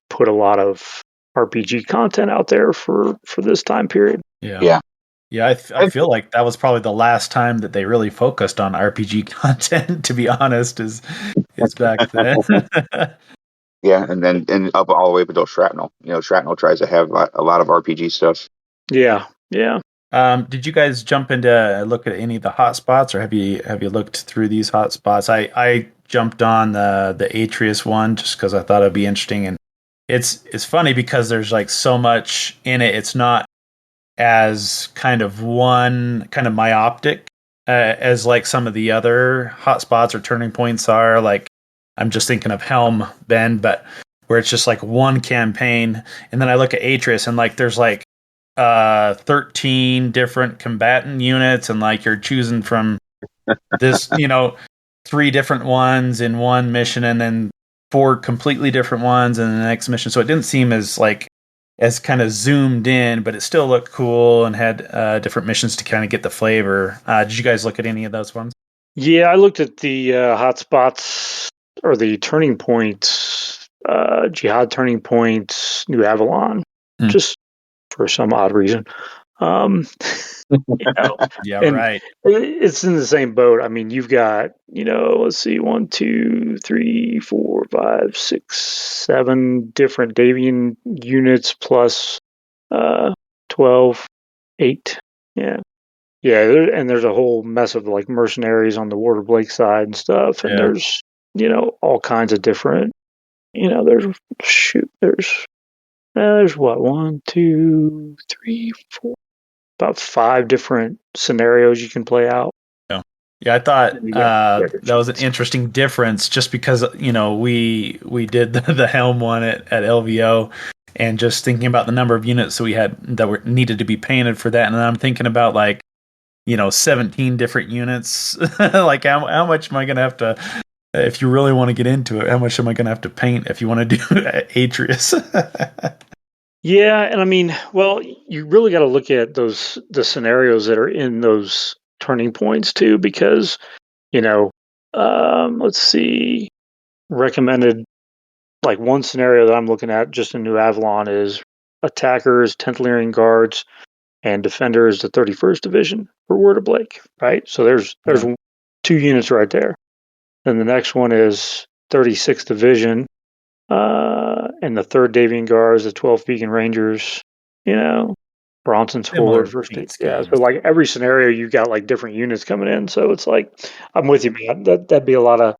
put a lot of RPG content out there for this time period. Yeah. I feel like that was probably the last time that they really focused on RPG content, to be honest, is back then. Yeah, and up all the way up until Shrapnel. Shrapnel tries to have a lot of RPG stuff. Yeah. Did you guys jump into look at any of the hotspots, or have you looked through these hotspots? I jumped on the Atreus one just because I thought it'd be interesting, and it's funny because there's like so much in it. It's not as kind of myopic as like some of the other hotspots or turning points are. Like, I'm just thinking of Helm Bend, but where it's just like one campaign, and then I look at Atreus and like there's like 13 different combatant units, and like you're choosing from this, 3 different ones in one mission, and then 4 completely different ones in the next mission. So it didn't seem as kind of zoomed in, but it still looked cool and had different missions to kind of get the flavor. Did you guys look at any of those ones? Yeah, I looked at the hotspots or the turning points, Jihad turning points, New Avalon, just for some odd reason. Yeah, and right. It's in the same boat. I mean, you've got, let's see, 1, 2, 3, 4, 5, 6, 7 different Davian units plus 12, 8. Yeah. And there's a whole mess of like mercenaries on the Warder Blake side and stuff. And there's, all kinds of different, there's what, 1, 2, 3, 4, about 5 different scenarios you can play out. Yeah, I thought that was an interesting difference, just because we did the Helm one at LVO, and just thinking about the number of units that we had that were needed to be painted for that, and then I'm thinking about 17 different units. Like how much am I gonna have to, if you really want to get into it, how much am I gonna have to paint if you want to do Atreus? Yeah, and I mean, well, you really got to look at the scenarios that are in those turning points too, because let's see, recommended, like one scenario that I'm looking at just in New Avalon is attackers, 10th Lyrian Guards, and defenders, the 31st Division for Warder Blake, right? So there's 2 units right there. Then the next one is 36th Division, and the 3rd Davian Guards, the 12th Vegan Rangers, Bronson's Similar Horde first. beat Yeah, schemes. so like every scenario, you've got like different units coming in. So it's like, I'm with you, man. That'd be a lot of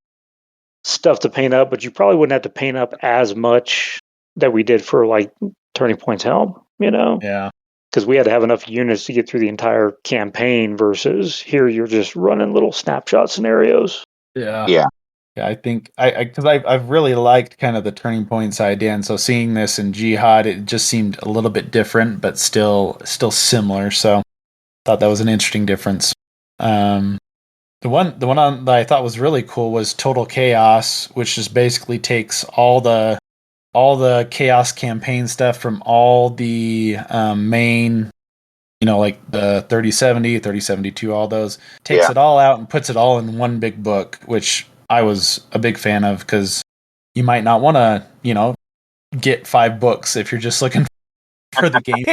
stuff to paint up, but you probably wouldn't have to paint up as much that we did for like Turning Point's Helm, Yeah. because we had to have enough units to get through the entire campaign versus here you're just running little snapshot scenarios. Yeah, I think because I've really liked kind of the Turning Points idea, and so seeing this in Jihad, it just seemed a little bit different, but still similar. So thought that was an interesting difference. The one that I thought was really cool was Total Chaos, which just basically takes all the Chaos campaign stuff from all the main, like the 3070, 3072, all those, takes it all out and puts it all in one big book, which I was a big fan of, because you might not want to, get 5 books if you're just looking for the game.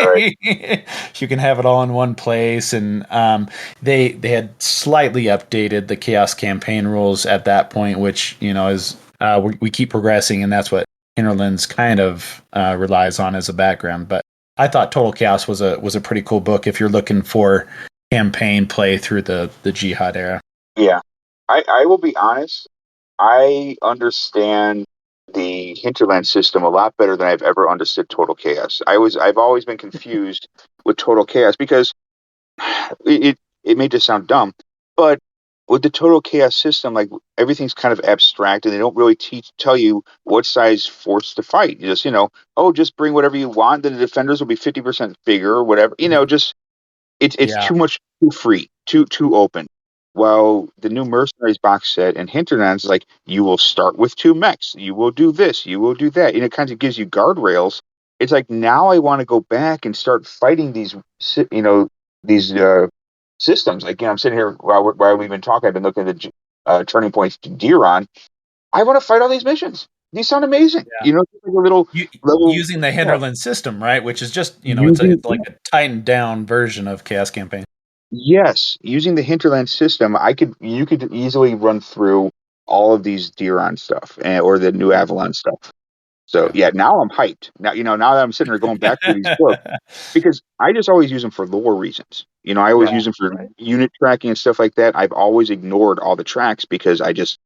You can have it all in one place, and they had slightly updated the Chaos campaign rules at that point, which is we keep progressing, and that's what Hinterlands kind of relies on as a background. But I thought Total Chaos was a pretty cool book if you're looking for campaign play through the Jihad era. Yeah, I will be honest. I understand the hinterland system a lot better than I've ever understood Total Chaos. I've always been confused with Total Chaos because it may just sound dumb, but with the total chaos system, like everything's kind of abstract, and they don't really tell you what size force to fight. You just, just bring whatever you want. Then the defenders will be 50% bigger or whatever. Just it's Yeah. too much, too free, too open. While the new Mercenaries box set and Hinterlands is like, you will start with 2 mechs, you will do this, you will do that, and it kind of gives you guardrails. It's like, now I want to go back and start fighting these systems. Like, I'm sitting here while we've been talking, I've been looking at the turning points to Deeron. I want to fight all these missions. These sound amazing. Yeah. Just like a little level Using the Hinterland system, right? Which is just, using, it's like a tightened down version of Chaos Campaign. yes, using the Hinterland system, you could easily run through all of these Deeron stuff or the new Avalon stuff. So yeah, now I'm hyped. Now that I'm sitting there going back through these books, because I just always use them for lore reasons. I always use them for unit tracking and stuff like that. I've always ignored all the tracks because I just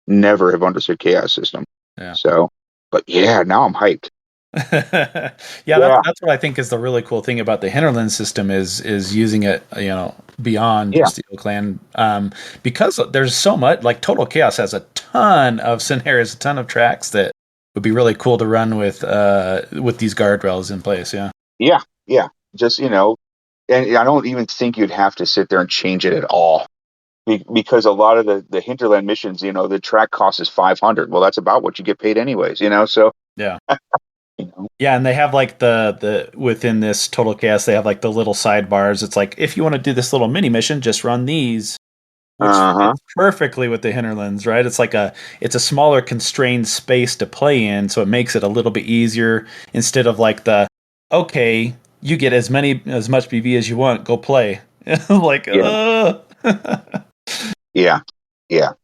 never have understood Chaos system. Yeah. So, but yeah, now I'm hyped. That's what I think is the really cool thing about the Hinterland system is using it, beyond just the clan, because there's so much. Like Total Chaos has a ton of scenarios, a ton of tracks that would be really cool to run with these guardrails in place. Yeah. Just and I don't even think you'd have to sit there and change it at all. Because a lot of the Hinterland missions, the track cost is 500. Well, that's about what you get paid anyways, so. Yeah. Yeah, and they have like the within this Total Chaos, they have like the little sidebars. It's like, if you want to do this little mini mission, just run these, which fits perfectly with the Hinterlands, right? It's like it's a smaller constrained space to play in, so it makes it a little bit easier instead of like you get as much BV as you want, go play. Like, Yeah,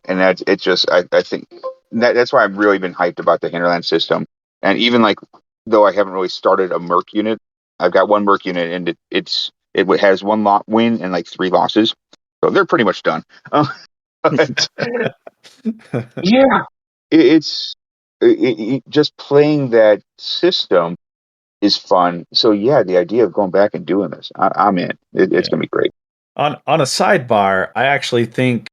and it's just I think that's why I've really been hyped about the Hinterland system, and even like, though I haven't really started a Merc unit, I've got one Merc unit, and it has one win and like 3 losses, so they're pretty much done. But, yeah, it's just playing that system is fun. So yeah, the idea of going back and doing this, I'm in. It's gonna be great. On a sidebar, I actually think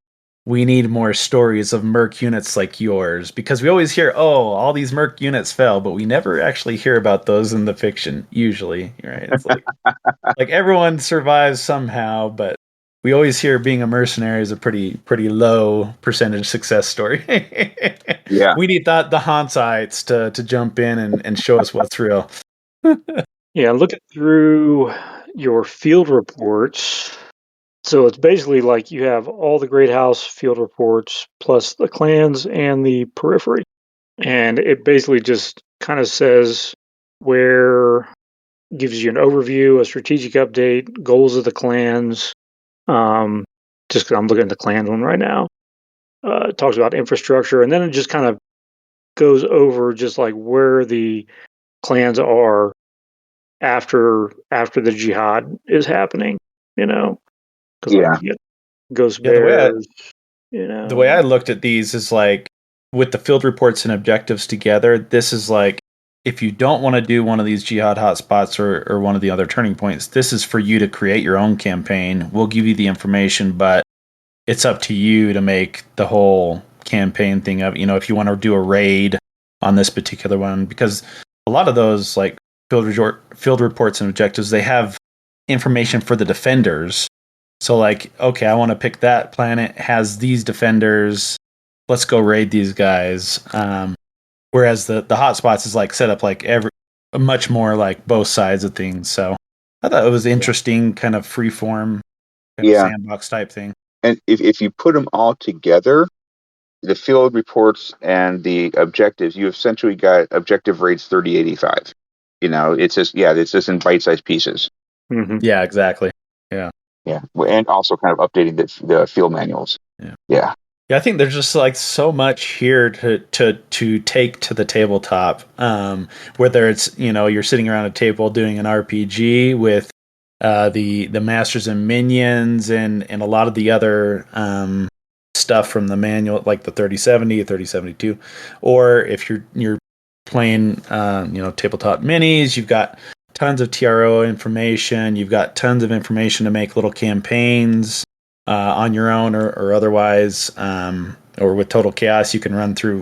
we need more stories of Merc units like yours, because we always hear, all these Merc units fell, but we never actually hear about those in the fiction, usually, right? It's like, like everyone survives somehow, but we always hear being a mercenary is a pretty low percentage success story. Yeah. We need the Hansites to jump in and show us what's real. Yeah, looking through your field reports. So it's basically like you have all the Great House field reports plus the clans and the periphery. And it basically just kind of says where, gives you an overview, a strategic update, goals of the clans. Just 'cause I'm looking at the clan one right now. It talks about infrastructure, and then it just kind of goes over just like where the clans are after the jihad is happening, because like you get Ghost Bears, The way I looked at these is like, with the field reports and objectives together, this is like, if you don't want to do one of these jihad hotspots or one of the other turning points, this is for you to create your own campaign. We'll give you the information, but it's up to you to make the whole campaign thing up. If you want to do a raid on this particular one, because a lot of those like field reports and objectives, they have information for the defenders. So like, okay, I want to pick that planet, has these defenders, let's go raid these guys. Whereas the hotspots is like set up like much more like both sides of things. So I thought it was interesting, kind of freeform, sandbox type thing. And if you put them all together, the field reports and the objectives, you essentially got objective raids 3085. It's just in bite-sized pieces. Mm-hmm. Yeah, exactly. Yeah, and also kind of updating the field manuals. Yeah. I think there's just like so much here to take to the tabletop. Whether it's you're sitting around a table doing an RPG with the masters and minions and a lot of the other stuff from the manual, like the 3070, 3072, or if you're playing tabletop minis, you've got tons of TRO information, you've got tons of information to make little campaigns. on your own or otherwise, or with Total Chaos, you can run through.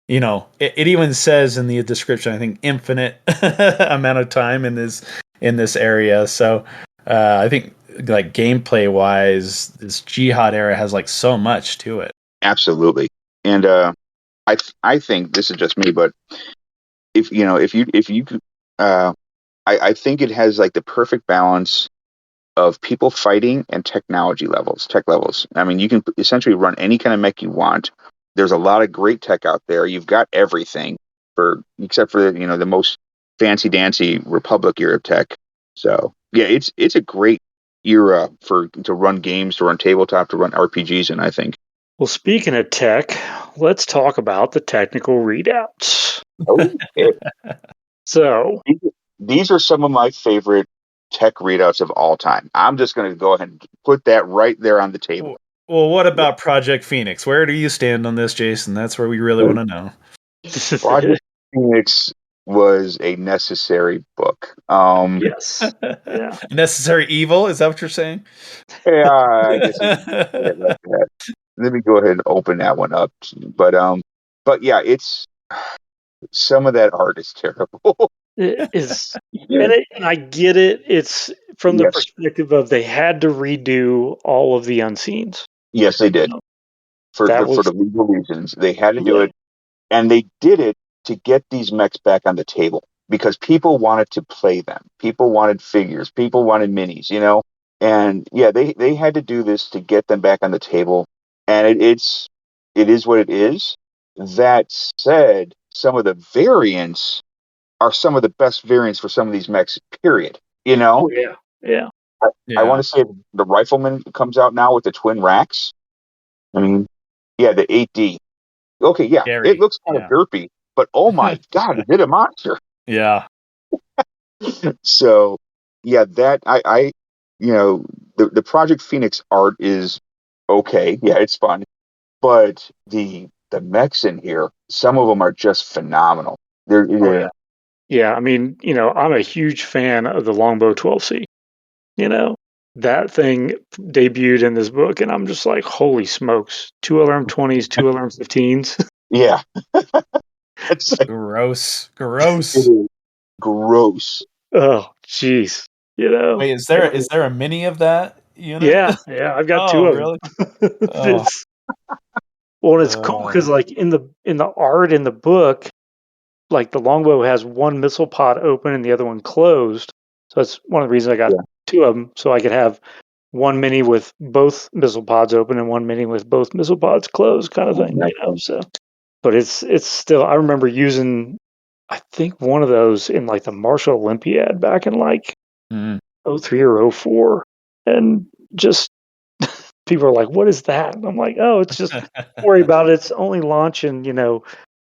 It even says in the description, I think, infinite amount of time in this area. So I think, like, gameplay wise, this Jihad era has like so much to it. Absolutely. And I think this is just me, but if you I think it has like the perfect balance of people fighting and tech levels. I mean, you can essentially run any kind of mech you want. There's a lot of great tech out there. You've got everything except for the most fancy dancy Republic era tech. So yeah, it's a great era to run games, to run tabletop, to run RPGs, and I think. Well, speaking of tech, let's talk about the technical readouts. Okay. So These are some of my favorite tech readouts of all time. I'm just going to go ahead and put that right there on the table. Well, what about Project Phoenix? Where do you stand on this, Jason? That's where we really want to know. Project Phoenix was a necessary book. Yes. Yeah. Necessary evil? Is that what you're saying? Yeah, I guess you could say it like that. Let me go ahead and open that one up. But yeah, it's some of that art is terrible. It is, and I get it. It's from the Yes. perspective of they had to redo all of the unseens. Yes, they did. For That was the legal reasons, they had to do yeah. it, and they did it to get these mechs back on the table because people wanted to play them. People wanted figures. People wanted minis. And yeah, they had to do this to get them back on the table, and it is what it is. That said, some of the variants are some of the best variants for some of these mechs. Period. Oh yeah. Yeah. I want to say the Rifleman comes out now with the twin racks. I mean, yeah, the 8D. Okay, yeah, Scary. it looks kind of derpy, but oh my god, is it a monster? Yeah. So, yeah, that the Project Phoenix art is okay. Yeah, it's fun, but the mechs in here, some of them are just phenomenal. Oh yeah. Yeah. I mean, I'm a huge fan of the Longbow 12C. That thing debuted in this book, and I'm just like, holy smokes! 2 LRM 20s, 2 LRM 15s. Yeah, it's Gross. it is gross. Oh, jeez. Wait, is there a mini of that unit? Yeah, I've got Oh, 2 of really? them. Oh. It's cool because like in the art in the book, like the longbow has one missile pod open and the other one closed. So that's one of the reasons I got 2 of them, so I could have one mini with both missile pods open and one mini with both missile pods closed, kind of thing. So, but it's still. I remember using, I think, one of those in like the Marshall Olympiad back in like 03 or 04, and just people are like, "What is that?" And I'm like, "Oh, it's just don't worry about it. It's only launching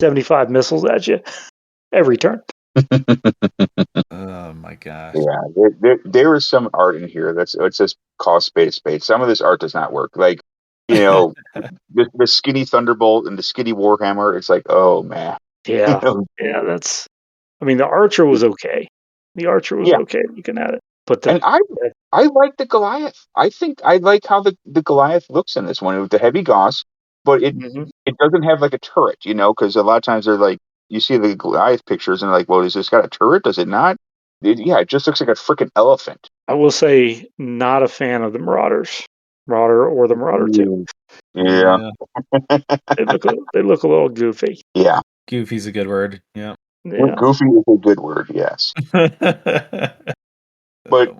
75 missiles at you every turn." Oh my gosh. Yeah, there is some art in here it's just call spade a spade. Some of this art does not work. Like, the skinny Thunderbolt and the skinny Warhammer. It's like, oh man. Yeah, yeah. That's. I mean, the Archer was okay. The Archer was Yeah. okay looking at it, but And I like the Goliath. I think I like how the Goliath looks in this one with the heavy gauze, but it doesn't have like a turret, because a lot of times they're like, you see the Goliath pictures and they're like, well, does this got a turret? Does it not? It just looks like a freaking elephant. I will say, not a fan of the Marauder or the Marauder 2. Yeah. They look a little goofy. Yeah. Goofy's a good word. Yeah. Goofy is a good word, yes. But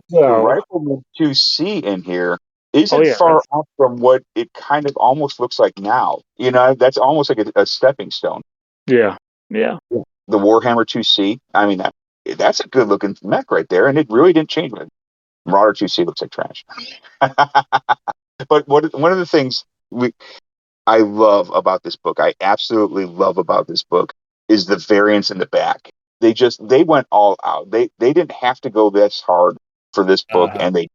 the Rifleman 2C in here isn't far off from what it kind of almost looks like now. That's almost like a stepping stone. Yeah. The Warhammer 2C, I mean, that's a good looking mech right there, and it really didn't change it. Marauder 2C looks like trash. But one of the things I love about this book, I absolutely love about this book, is the variants in the back. They went all out. They didn't have to go this hard for this book, and they,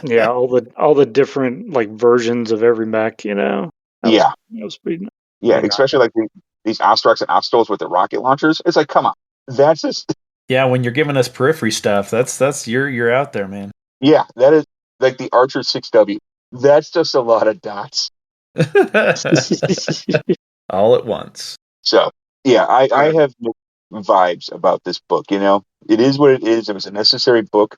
yeah, all the different like versions of every mech, that was pretty. Yeah, especially like these Ostroks and Ostals with the rocket launchers. It's like, come on, that's just. Yeah, when you're giving us periphery stuff, that's you're out there, man. Yeah, that is like the Archer 6W. That's just a lot of dots. All at once. So, yeah, I have vibes about this book. It is what it is. It was a necessary book,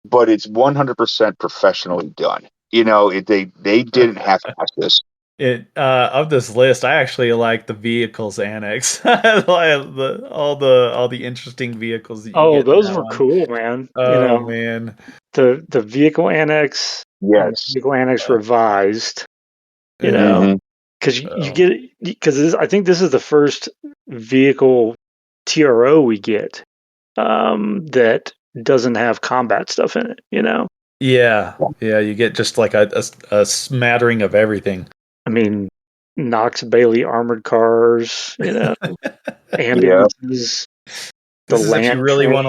but it's 100% professionally done. They didn't half-ass this. Of this list, I actually like the vehicles annex. I like all the interesting vehicles that you Oh, get in those that were one. cool, man. Oh man, the vehicle annex and the Yes. vehicle annex revised. Mhm. Because you get I think this is the first vehicle TRO we get that doesn't have combat stuff in it. yeah. You get just like a smattering of everything. I mean, Knox Bailey armored cars, Yeah. ambulances, the This is if you land really train.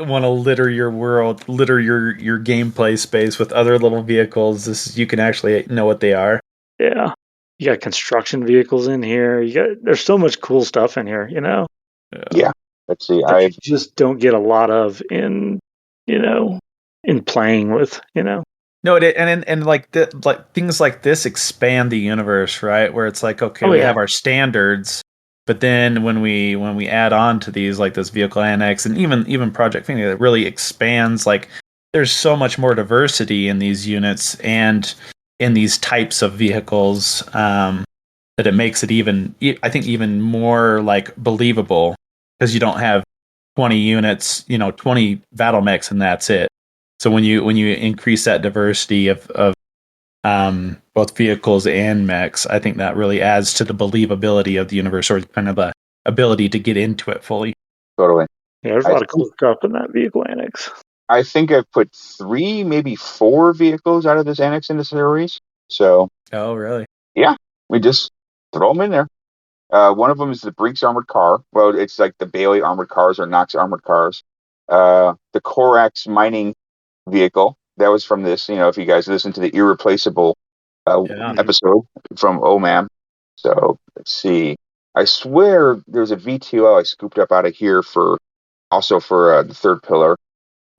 want to litter your world, litter your gameplay space with other little vehicles. You can actually know what they are. Yeah, you got construction vehicles in here. There's so much cool stuff in here. Yeah. Let's see. That you just don't get a lot of in playing with. No, and like things like this expand the universe, right? Where it's like, okay, Oh we yeah, have our standards, but then when we add on to these, like this vehicle annex and even Project Phoenix, it really expands. Like, there's so much more diversity in these units and in these types of vehicles, that it makes it I think, even more like believable, because you don't have 20 units, 20 battle mechs, and that's it. So when you increase that diversity of both vehicles and mechs, I think that really adds to the believability of the universe, or kind of the ability to get into it fully. Totally. yeah. There's a I lot of think, cool stuff in that vehicle annex. I think I've put 3, maybe 4 vehicles out of this annex into series. So, Oh, really? yeah, we just throw them in there. One of them is the Brinks armored car. Well, it's like the Bailey armored cars or Knox armored cars. The Korax mining vehicle. That was from this. If you guys listen to the Irreplaceable Yeah. episode from OMAM. So let's see. I swear there's a VTO I scooped up out of here for the third pillar.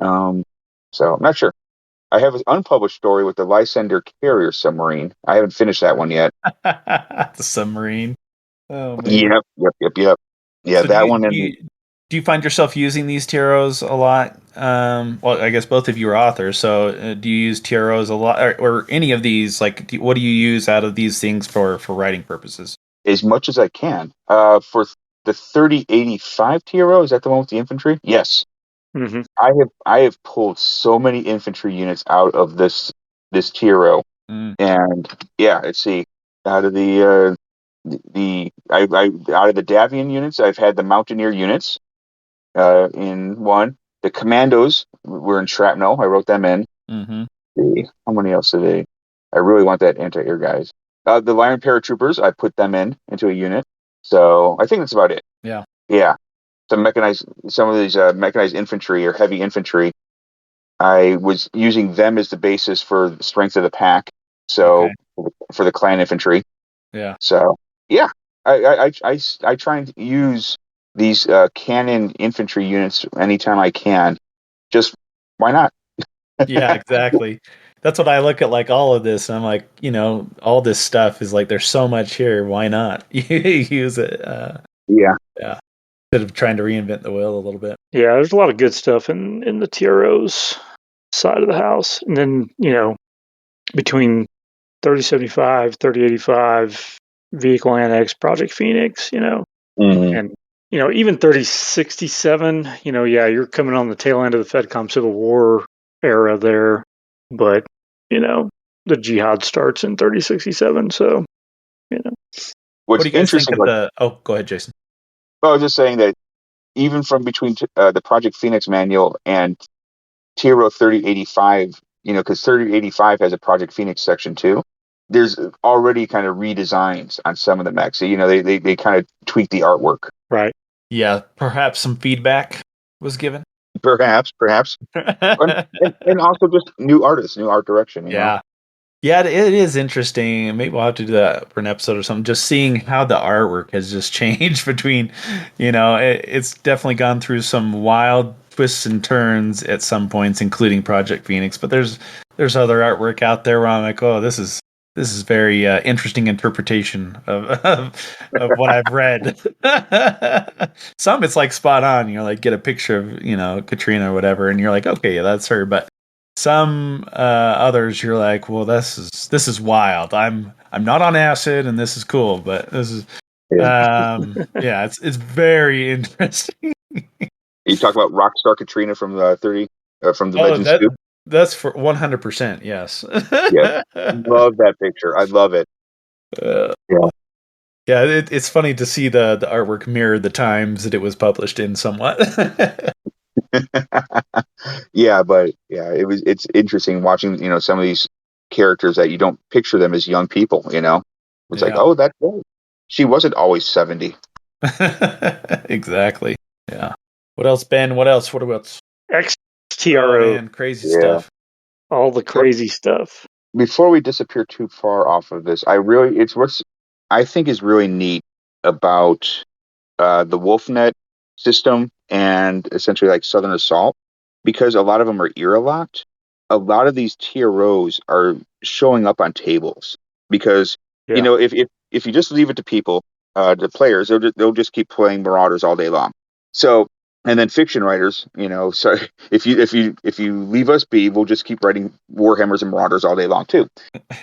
So I'm not sure. I have an unpublished story with the Lysander carrier submarine. I haven't finished that one yet. The submarine. Oh man. Yep. Yeah, So that one. And do you find yourself using these TROs a lot? Well, I guess both of you are authors, so do you use TROs a lot, or any of these? Like, what do you use out of these things for writing purposes? as much as I can. For the 3085 TRO, is that the one with the infantry? Yes. Mm-hmm. I have pulled so many infantry units out of this TRO, and yeah, let's see. Out of out of the Davian units, I've had the Mountaineer units in one. The Commandos were in Shrapnel. I wrote them in. Mm-hmm. How many else are they? I really want that anti-air guys. The Lion Paratroopers, I put them into a unit. So I think that's about it. Yeah. Yeah. Some of these mechanized infantry or heavy infantry, I was using them as the basis for the strength of the pack. So for the clan infantry. Yeah. So yeah, I try and use these cannon infantry units anytime I can. Just why not? Yeah, exactly. That's what I look at, like, all of this, and I'm like, all this stuff is like, there's so much here. Why not use it? Yeah. Yeah. Instead of trying to reinvent the wheel a little bit. Yeah, there's a lot of good stuff in the TROs side of the house, and then between 3075, 3085, vehicle annex, Project Phoenix, Mm-hmm. and even 3067. Yeah, you're coming on the tail end of the FedCom Civil War era there, but the Jihad starts in 3067, so What What's do you guys think interesting of the? Oh, go ahead, Jason. well, I was just saying that even from between the Project Phoenix manual and TRO 3085, because 3085 has a Project Phoenix section too. There's already kind of redesigns on some of the mechs. So, they kind of tweak the artwork. right. Yeah, perhaps some feedback was given. Perhaps, and also just new artists, new art direction. Yeah. Yeah, it is interesting. Maybe we'll have to do that for an episode or something. Just seeing how the artwork has just changed between, it's definitely gone through some wild twists and turns at some points, including Project Phoenix. But there's there's other artwork out there where I'm like, oh, this is very interesting interpretation of what I've read. Some it's like spot on. You're like get a picture of Katrina or whatever, and you're like, okay, yeah, that's her. But some others, you're like, well, this is wild. I'm not on acid, and this is cool, but this is yeah, it's very interesting. You talk about Rockstar Katrina from the 30 from the Oh, Legends 2. that's for 100%. Yes. Yeah, love that picture. I love it. Yeah. Yeah, it's funny to see the artwork mirror the times that it was published in somewhat. Yeah, but yeah, it's interesting watching, some of these characters that you don't picture them as young people, It's like, Yeah. oh, she wasn't always 70. Exactly. Yeah. What else, Ben? What else? What else? Oh XTRO, man, crazy Yeah. stuff. all the crazy stuff. Before we disappear too far off of this, it's what's I think is really neat about the WolfNet system and essentially like Southern Assault, because a lot of them are era locked. A lot of these TROs are showing up on tables because Yeah. if you just leave it to people, the players, they'll just keep playing Marauders all day long. So and then fiction writers, so if you leave us be, we'll just keep writing Warhammers and Marauders all day long too.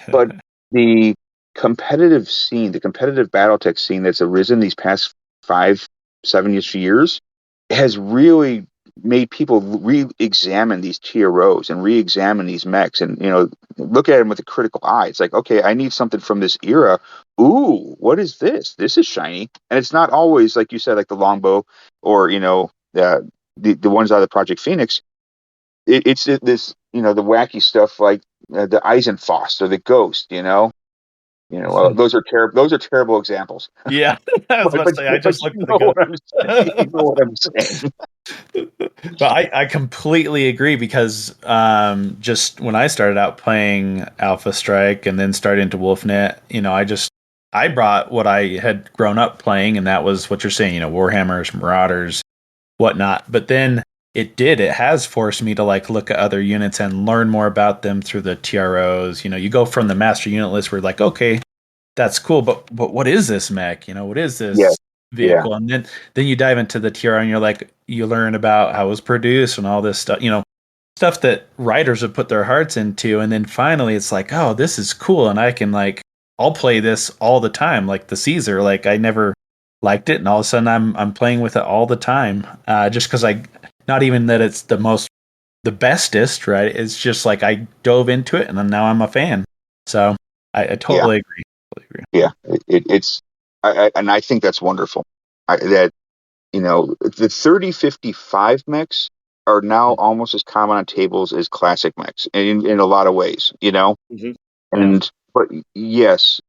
But the competitive scene, the competitive BattleTech scene that's arisen these past 5, 7 years has really made people re-examine these TROs and re-examine these mechs and look at them with a critical eye. It's like, okay, I need something from this era. Ooh, what is this? This is shiny, and it's not always like you said, like the longbow or the ones out of the Project Phoenix. It's this the wacky stuff like the Eisenfaust or the Ghost. Those are terrible. Those are terrible examples. Yeah. I was But, about to but, say I but just you looked at the know gun. what I'm saying. You know what I'm saying. But I completely agree because just when I started out playing Alpha Strike and then started into WolfNet, I brought what I had grown up playing, and that was what you're saying, Warhammers, Marauders, whatnot. But then it has forced me to like look at other units and learn more about them through the TROs. You go from the master unit list where you're like, okay, that's cool, but what is this mech? What is Yeah, this yeah, vehicle? And then you dive into the TR and you're like, you learn about how it was produced and all this stuff, stuff that writers have put their hearts into. And then finally it's like, oh, this is cool. And I can I'll play this all the time. Like the Caesar, like I never liked it. And all of a sudden I'm playing with it all the time. Just cause not even that it's the bestest, right? It's just like I dove into it and then now I'm a fan. So I yeah, totally agree. Totally agree. yeah. And I think that's wonderful. The 3055 mechs are now almost as common on tables as classic mechs in a lot of ways. Mm-hmm. Yeah. And but yes,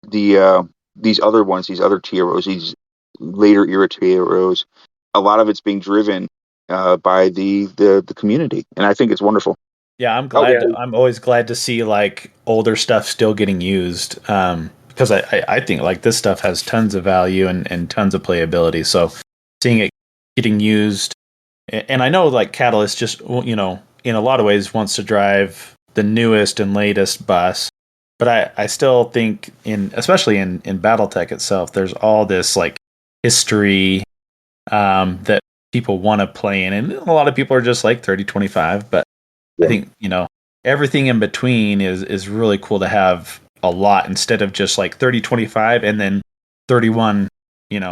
these other ones, these other TROs, these later era TROs, a lot of it's being driven by the community, and I think it's wonderful. Yeah, I'm Oh glad. I'm always glad to see like older stuff still getting used, because I think like this stuff has tons of value and tons of playability. So seeing it getting used, and I know like Catalyst just in a lot of ways wants to drive the newest and latest bus, but I still think especially in BattleTech itself, there's all this like history that people want to play in, and a lot of people are just like 3025, but I yeah, think, everything in between is really cool to have a lot instead of just like 3025 and then 31,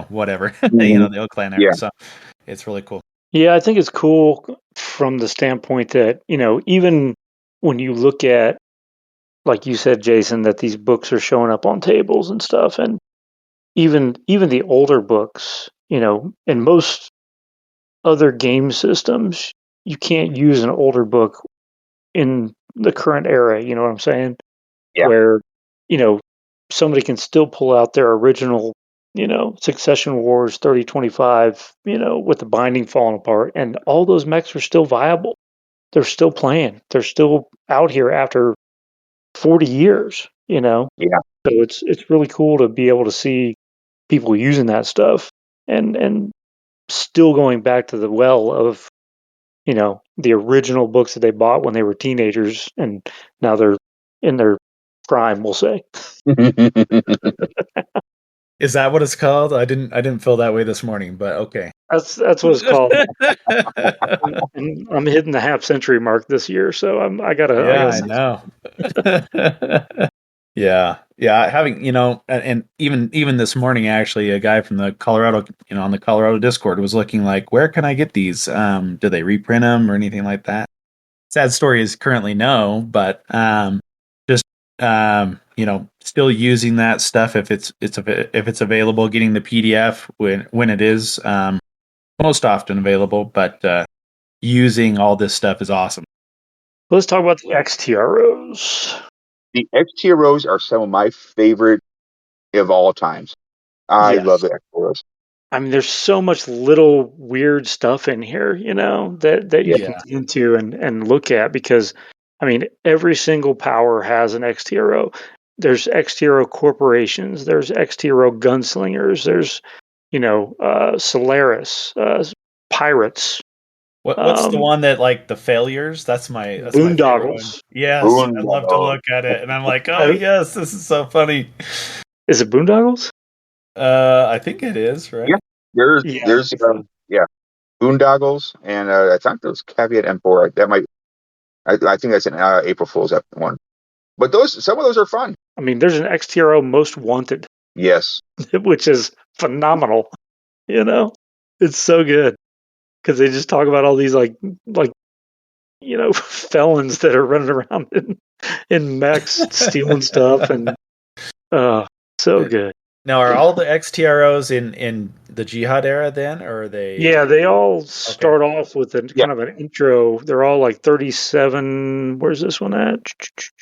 whatever, Mhm. the Oak Clan era. Yeah, So it's really cool. Yeah, I think it's cool from the standpoint that, even when you look at, like you said, Jason, that these books are showing up on tables and stuff, and even the older books, in most other game systems, you can't use an older book in the current era, you know what I'm saying? yeah, Where, you know, somebody can still pull out their original, Succession Wars 3025, with the binding falling apart, and all those mechs are still viable. They're still playing. They're still out here after 40 years. yeah, So it's really cool to be able to see people using that stuff and still going back to the well of, the original books that they bought when they were teenagers, and now they're in their prime, we'll say. Is that what it's called? I didn't feel that way this morning, but okay. That's what it's called. I'm hitting the half century mark this year, so I gotta. I know. Yeah. Having and even this morning, actually, a guy from the Colorado, on the Colorado Discord was looking like, where can I get these? Do they reprint them or anything like that? Sad story is currently no, but just still using that stuff if it's available, getting the PDF when it is most often available, but using all this stuff is awesome. Let's talk about the XTROs. The XTROs are some of my favorite of all times. I love the XTROs. I mean, there's so much little weird stuff in here, that you can get into and look at, because, I mean, every single power has an XTRO. There's XTRO corporations. There's XTRO gunslingers. There's, Solaris, pirates. What's the one that, like, the failures? That's my favorite one. Yes, I'd love to look at it, and I'm like, oh yes, this is so funny. Is it Boondoggles? I think it is, right? Yeah, there's Boondoggles, and I think there's Caveat Empor. I think that's an April Fool's one. But some of those are fun. I mean, there's an XTRO Most Wanted. Yes. Which is phenomenal. It's so good, because they just talk about all these like felons that are running around in mechs stealing stuff, and so good. Now, are all the XTROs in the Jihad era then, or are they? Yeah, they all start off with kind of an intro. They're all like 37. Where's this one at?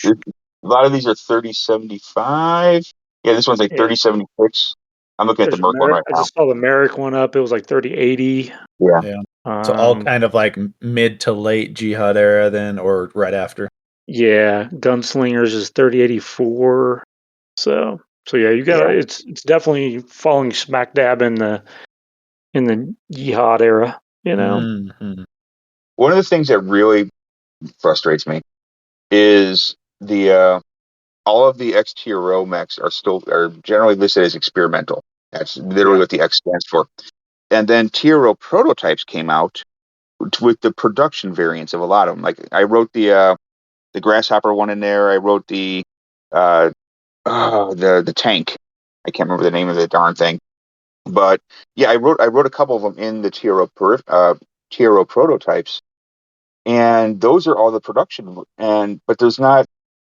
A lot of these are 3075. Yeah, this one's like 3076. I'm looking at the Merc one right now. I just saw the Marik one up. It was like 3080. Yeah. So all kind of like mid to late Jihad era then, or right after. Yeah, Gunslingers is 3084. So yeah, you got it's definitely falling smack dab in the Yeehad era. Mm-hmm. One of the things that really frustrates me is the all of the XTRO mechs are generally listed as experimental. That's literally what the X stands for. And then TRO prototypes came out with the production variants of a lot of them. Like, I wrote the Grasshopper one in there. I wrote the tank. I can't remember the name of the darn thing. But yeah, I wrote a couple of them in the TRO prototypes, and those are all the production. But there's not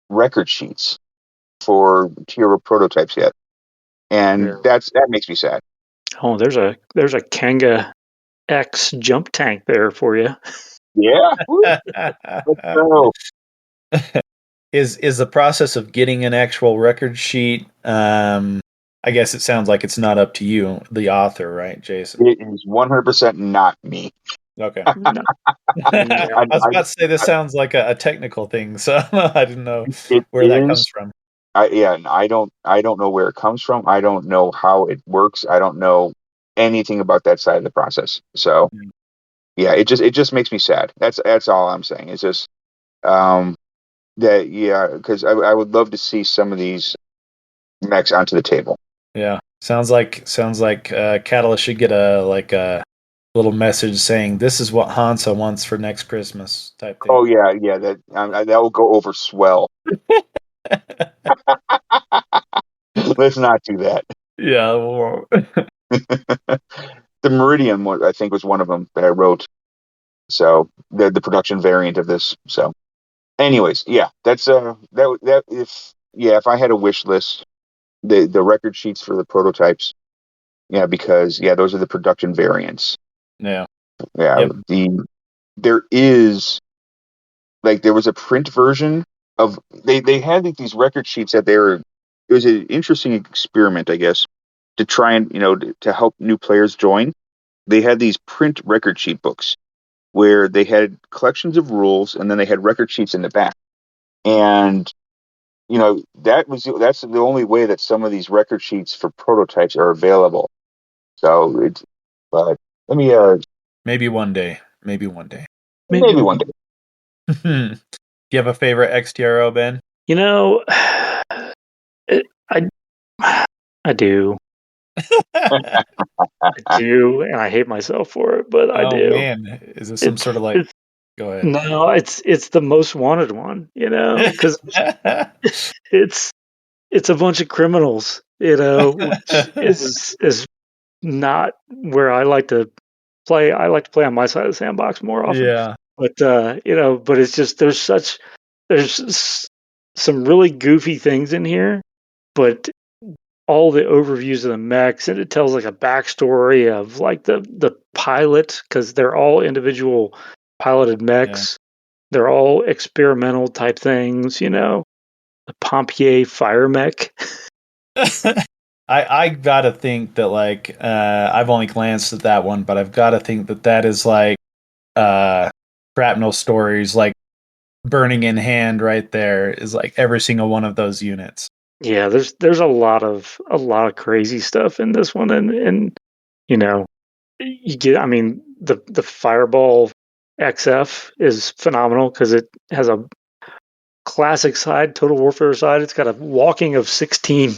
record sheets for TRO prototypes yet, and that makes me sad. Oh, there's a Kanga X jump tank there for you. Yeah. Let's go. Is the process of getting an actual record sheet? I guess it sounds like it's not up to you, the author, right, Jason? It is 100% not me. Okay. I was about to say this sounds like a technical thing, so I didn't know where that comes from. I don't know where it comes from. I don't know how it works. I don't know anything about that side of the process. So yeah, it just makes me sad. That's all I'm saying. It's just because I would love to see some of these mechs onto the table. Yeah, sounds like Catalyst should get a little message saying this is what Hansa wants for next Christmas type thing. Oh yeah, that will go over swell. Let's not do that. Yeah. The Meridian one, I think, was one of them that I wrote. So the production variant of this. So, anyways, yeah, that's if I had a wish list, the record sheets for the prototypes. Yeah, because those are the production variants. Yeah. Yeah. Yep. There was a print version of they had these record sheets that it was an interesting experiment, I guess, to try and to help new players join. They had these print record sheet books where they had collections of rules, and then they had record sheets in the back. And that's the only way that some of these record sheets for prototypes are available. So but let me maybe one day. Maybe one day. Do you have a favorite XTRO, Ben? You know, I do. I do, and I hate myself for it, but I Oh do. man, is this some sort of like? It's Go ahead. no, it's the most wanted one, because it's it's a bunch of criminals, which is not where I like to play. I like to play on my side of the sandbox more often. Yeah. But but it's just there's some really goofy things in here, but all the overviews of the mechs, and it tells like a backstory of like the pilot, because they're all individual piloted Yeah. mechs. They're all experimental type things, the Pompier fire mech. I gotta think that like I've only glanced at that one, but I've gotta think that that is like shrapnel stories, like burning in hand right there is like every single one of those units. Yeah, there's a lot of crazy stuff in this one, and you know you get. I mean, the Fireball XF is phenomenal because it has a classic side, Total Warfare side. It's got a walking of 16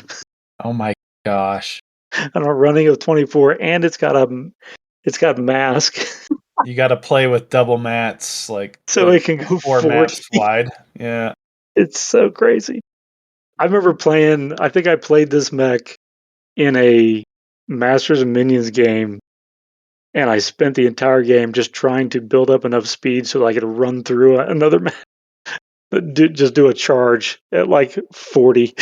Oh my gosh. and a running of 24, and it's got mask, You gotta play with double mats, like so it can go 40. maps wide. Yeah. It's so crazy. I remember playing. I think I played this mech in a Masters of Minions game, and I spent the entire game just trying to build up enough speed so that I could run through another mech. Just do a charge at like 40.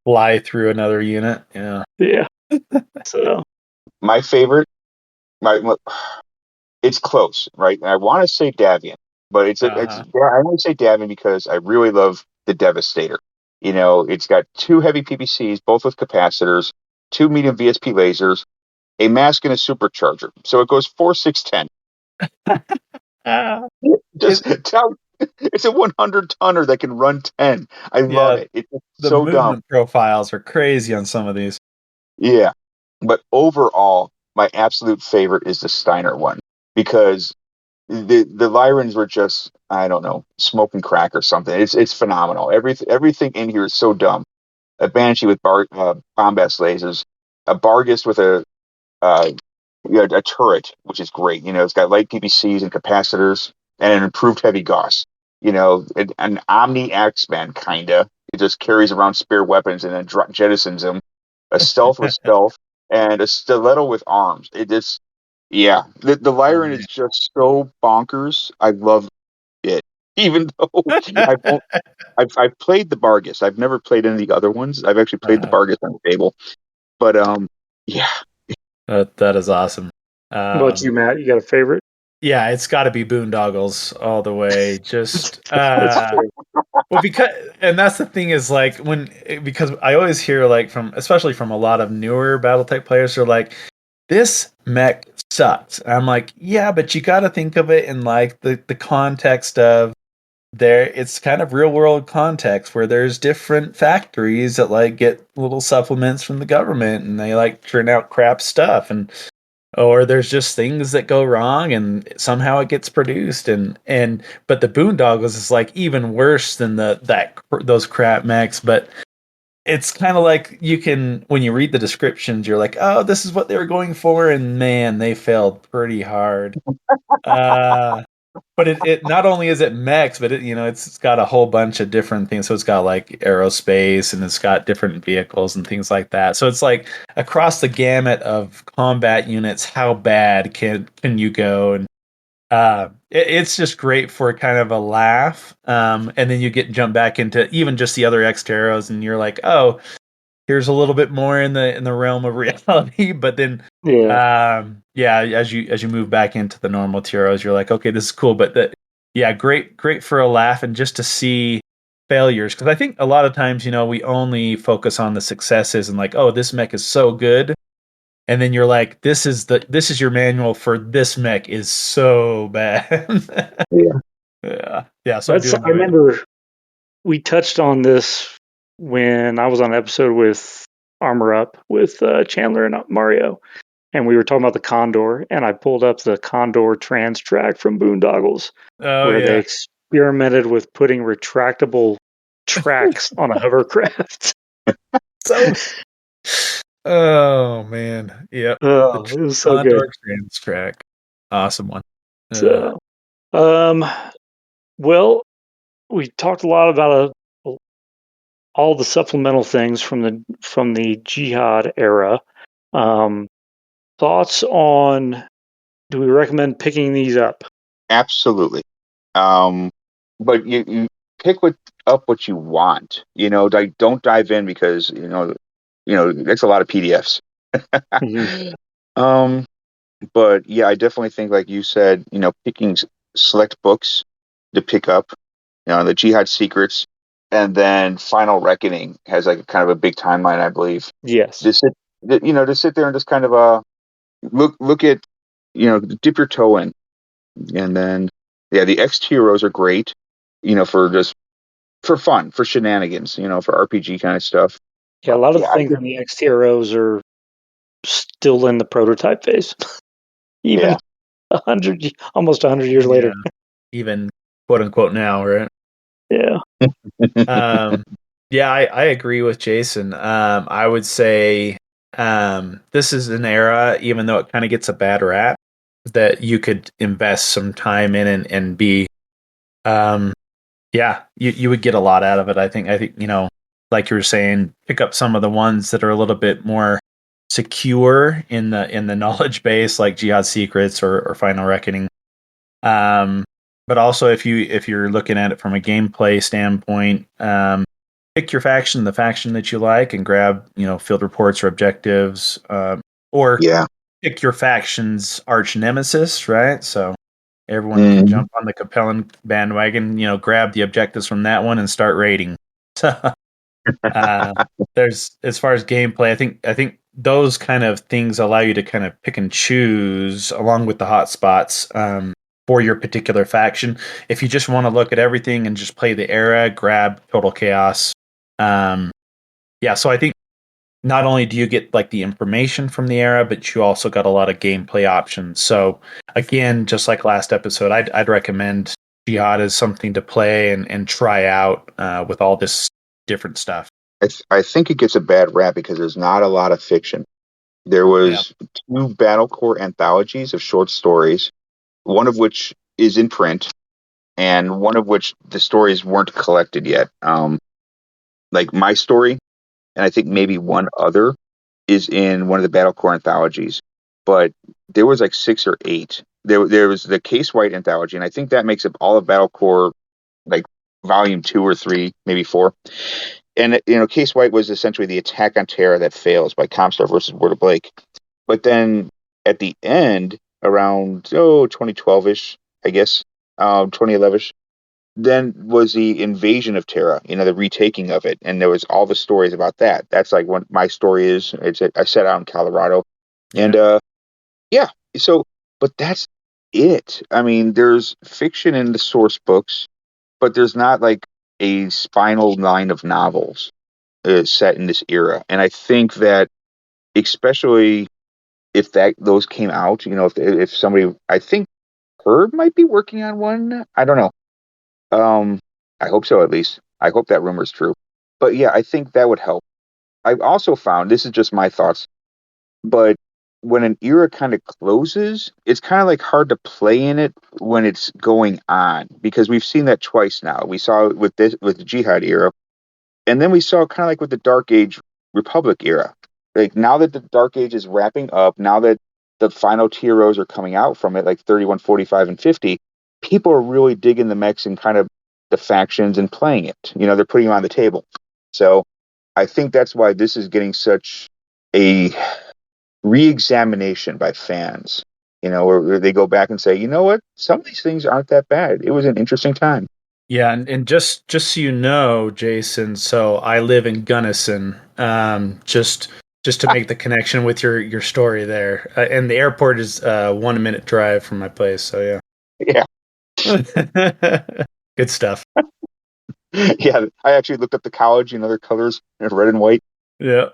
Fly through another unit. Yeah. Yeah. So My favorite, it's close, right? And I want to say Davian, but Uh-huh. I want to say Davian because I really love the Devastator. It's got two heavy PPCs, both with capacitors, two medium VSP lasers, a mask, and a supercharger. So it goes 4, 6, 10. Ah. Just It, tell it's a 100 tonner that can run 10. I love yeah, it. It's the so dumb. movement profiles are crazy on some of these. Yeah. But overall, my absolute favorite is the Steiner one because the Lyrans were just, I don't know, smoking crack or something. It's phenomenal. Everything in here is so dumb. A Banshee with bombast lasers, a Bargus with uh, a turret, which is great. It's got light PPCs and capacitors and an improved heavy Gauss. An Omni X-Man kinda. It just carries around spare weapons and then jettisons them. A stealth with stealth and a stiletto with arms. It is, yeah. The Oh Lyran man. is just so bonkers. I love it. Even though I've played the Bargus. I've never played any of the other ones. I've actually played the Uh, Bargus on the table. But yeah. that is awesome. how about you, Matt? You got a favorite? Yeah, it's got to be Boondoggles all the way. Just That's true. well, because and that's the thing is like because I always hear like from especially from a lot of newer BattleTech players who are like this mech sucks. And I'm like, yeah, but you got to think of it in like the context of there. It's kind of real world context where there's different factories that like get little supplements from the government and they like turn out crap stuff and or there's just things that go wrong and somehow it gets produced and but the boondoggles is like even worse than those crap mechs, but it's kind of like you can when you read the descriptions you're like, oh, this is what they were going for, and man, they failed pretty hard. uh but it not only is it mechs, but it's got a whole bunch of different things. So it's got like aerospace and it's got different vehicles and things like that. So it's like across the gamut of combat units, how bad can you go? And it's just great for kind of a laugh. And then you get jump back into even just the other Xteros, and you're like, oh, here's a little bit more in the realm of reality. But then Yeah. yeah, as you move back into the normal tiers, you're like, okay, this is cool. But yeah, great for a laugh and just to see failures, because I think a lot of times we only focus on the successes and like, oh, this mech is so good, and then you're like, this is your manual for this mech is so bad. Yeah. Yeah, so I do I enjoy it. remember we touched on this when I was on an episode with Armor Up with Chandler and Mario. and we were talking about the Condor, and I pulled up the Condor Trans track from Boondoggles, Oh where they yeah. experimented with putting retractable tracks on a hovercraft. So. Oh man. Yep. The Oh, it was so good. Condor Trans track. Awesome one. So, well, we talked a lot about all the supplemental things from the Jihad era. Um, thoughts on? Do we recommend picking these up? Absolutely. But you pick up what you want. Like, don't dive in because that's a lot of PDFs. Mhm. um, but yeah, I definitely think, like you said, picking select books to pick up. The Jihad Secrets, and then Final Reckoning has like kind of a big timeline, I believe. Yes. To sit, to sit there and just kind of look at, dip your toe in, and then yeah, the X heroes are great, for fun, for shenanigans, for RPG kind of stuff. Yeah, a lot of the Yeah, things on the XTROs are still in the prototype phase, even yeah, 100 years Yeah. later. Even quote unquote now, right? Yeah. Um, yeah, I agree with Jason. I would say this is an era, even though it kind of gets a bad rap, that you could invest some time in and be, um, yeah, you would get a lot out of it. I think like you were saying, pick up some of the ones that are a little bit more secure in the knowledge base, like Jihad Secrets or Final Reckoning. But also if you're looking at it from a gameplay standpoint, pick your faction, the faction that you like, and grab field reports or objectives, or yeah. pick your faction's arch nemesis, right? So everyone can Mhm. jump on the compelling bandwagon, grab the objectives from that one and start raiding. So there's as far as gameplay, I think those kind of things allow you to kind of pick and choose along with the hotspots for your particular faction. If you just want to look at everything and just play the era, grab Total Chaos. Yeah, so I think not only do you get like the information from the era, but you also got a lot of gameplay options. So again, just like last episode, I'd recommend Jihad as something to play and try out with all this different stuff. I think it gets a bad rap because there's not a lot of fiction. There Yeah. was two Battlecore anthologies of short stories, one of which is in print, and one of which the stories weren't collected yet. Like my story, and I think maybe one other is in one of the Battlecore anthologies. But there was like six or eight. There was the Case White anthology, and I think that makes up all of Battlecore, like volume 2 or 3, maybe 4. And Case White was essentially the attack on Terra that fails by Comstar versus Word of Blake. But then at the end, around 2012ish, I guess, 2011ish, then was the invasion of Terra, the retaking of it, and there was all the stories about that. That's like what my story is. I set out in Colorado, and Yeah. yeah. So, but that's it. I mean, there's fiction in the source books, but there's not like a spinal line of novels set in this era. And I think that, especially if those came out, if somebody, I think Herb might be working on one. I don't know. I hope so, at least. I hope that rumor is true. But yeah, I think that would help. I've also found, this is just my thoughts, but when an era kind of closes, it's kind of like hard to play in it when it's going on, because we've seen that twice now. We saw it with the Jihad era, and then we saw kind of like with the Dark Age Republic era. Like, now that the Dark Age is wrapping up, now that the final TROs are coming out from it, like 31, 45, and 50, people are really digging the mechs and kind of the factions and playing it. They're putting them on the table. So I think that's why this is getting such a re-examination by fans. Where they go back and say, you know what, some of these things aren't that bad. It was an interesting time. Yeah, and just so you know, Jason, so I live in Gunnison. Just to make the connection with your story there, and the airport is 1 minute drive from my place. So Yeah. yeah, good stuff. Yeah, I actually looked up the college, their colors, red and white. Yeah,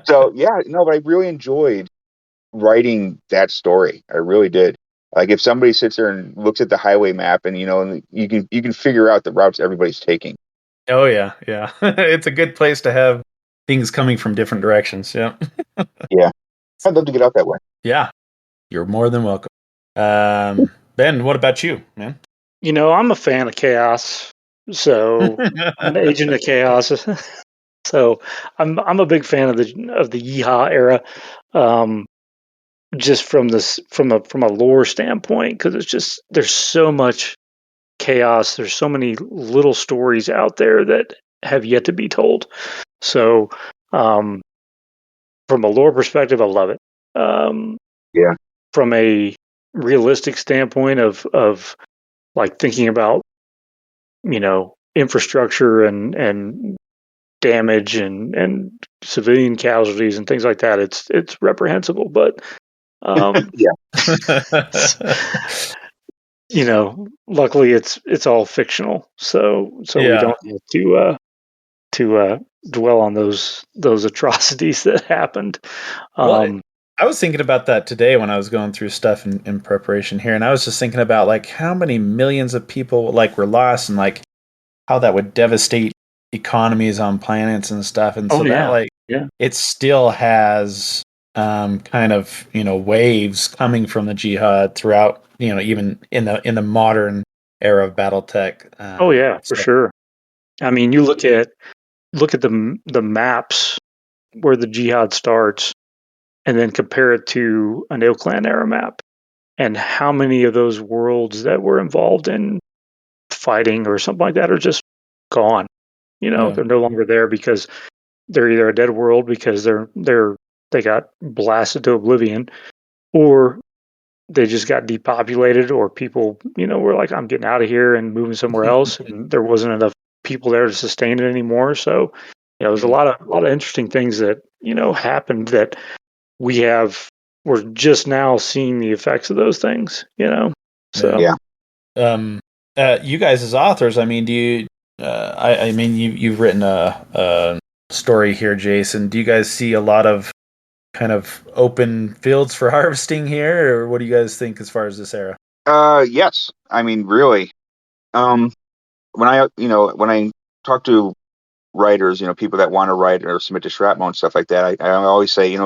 So yeah, no, but I really enjoyed writing that story. I really did. Like if somebody sits there and looks at the highway map, and and you can figure out the routes everybody's taking. Oh yeah, yeah. It's a good place to have things coming from different directions. Yeah. Yeah, I'd love to get out that way. Yeah. You're more than welcome. Ben, what about you, man? I'm a fan of chaos, so I'm an agent of chaos. So I'm a big fan of the Yeehad era, um, just from a lore standpoint, because it's just there's so much chaos. There's so many little stories out there that have yet to be told. So um, from a lore perspective, I love it. Um, Yeah. from a realistic standpoint of like thinking about infrastructure and damage and civilian casualties and things like that, it's reprehensible, but um Yeah. luckily it's all fictional, so we Yeah. don't have to dwell on those atrocities that happened. Well, um I was thinking about that today when I was going through stuff in preparation here, and I was just thinking about like how many millions of people like were lost, and like how that would devastate economies on planets and stuff. And oh so that yeah, like yeah, it still has kind of waves coming from the jihad throughout, even in the modern era of BattleTech. oh yeah, for So sure. I mean, you look at the maps where the jihad starts, and then compare it to an Ill Clan era map, and how many of those worlds that were involved in fighting or something like that are just gone. yeah, They're no longer there because they're either a dead world because they got blasted to oblivion, or they just got depopulated, or people were like, I'm getting out of here and moving somewhere else, and there wasn't enough people there to sustain it anymore. So there's a yeah, lot of interesting things that happened that we have we're just now seeing the effects of those things. yeah. So Yeah. Um, you guys as authors, I mean, do you? I mean, you've written a story here, Jason. Do you guys see a lot of kind of open fields for harvesting here, or what do you guys think as far as this era? Yes. I mean, really. Um, when I talk to writers, people that want to write or submit to Shrapnel and stuff like that, I always say,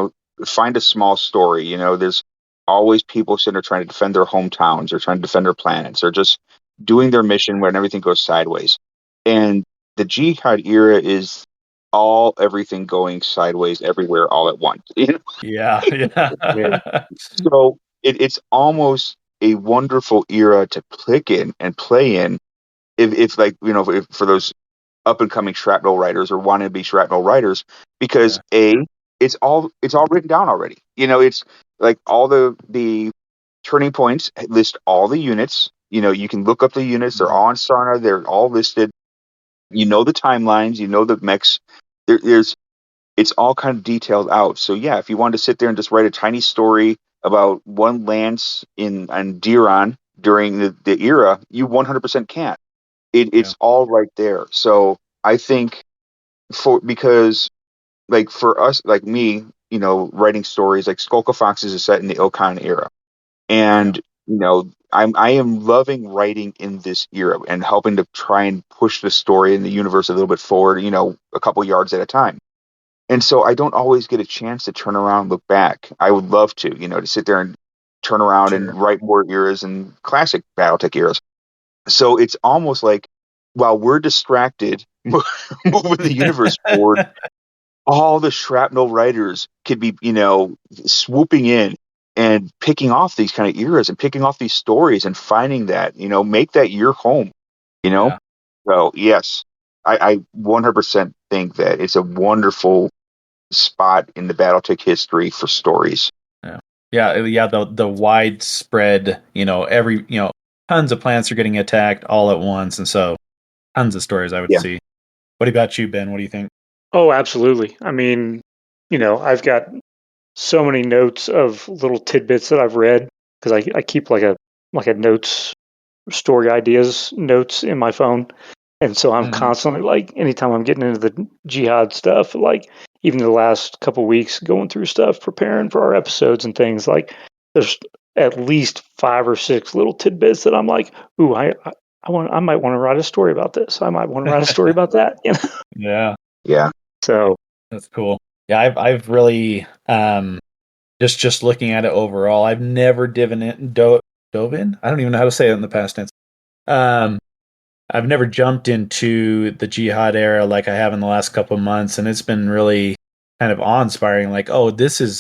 find a small story. There's always people sitting there trying to defend their hometowns or trying to defend their planets or just doing their mission when everything goes sideways. And the Jihad era is everything going sideways everywhere all at once. Yeah, yeah, yeah, So it's almost a wonderful era to click in and play in if like, if, for those up and coming shrapnel writers or wanting to be shrapnel writers, because yeah. it's all written down already. It's like all the turning points list all the units. You can look up the units. They're all on Sarna. They're all listed. The timelines. The mechs. There's it's all kind of detailed out. So yeah, if you wanted to sit there and just write a tiny story about one lance on Diron during the era, you 100% can. Yeah. It's all right there. So I think because like for us, like me, writing stories like Skulka Foxes is set in the Ilkhan era, Yeah. and I am loving writing in this era and helping to try and push the story in the universe a little bit forward, a couple yards at a time. And so I don't always get a chance to turn around and look back. I would love to sit there and turn around and Sure. write more eras and classic BattleTech eras. So it's almost like while we're distracted moving the universe forward, all the shrapnel writers could be, swooping in and picking off these kind of eras and picking off these stories and finding that, make that your home, you know? Yeah. So yes, I 100% think that it's a wonderful spot in the BattleTech history for stories. Yeah. Yeah. The widespread, every, tons of plants are getting attacked all at once, and so tons of stories I would Yeah. see. What about you, Ben? What do you think? oh, absolutely. I mean, I've got so many notes of little tidbits that I've read, because I keep like a notes, story ideas notes in my phone. And so I'm Mhm. constantly like, anytime I'm getting into the jihad stuff, like even the last couple weeks going through stuff, preparing for our episodes and things, like there's at least 5 or 6 little tidbits that I'm like, ooh, I might want to write a story about this. I might want to write a story about that. Yeah. Yeah. So That's cool. Yeah, I've really just looking at it overall, I've never dove in. I don't even know how to say it in the past tense. I've never jumped into the Jihad era like I have in the last couple of months, and it's been really kind of awe-inspiring. Like, oh,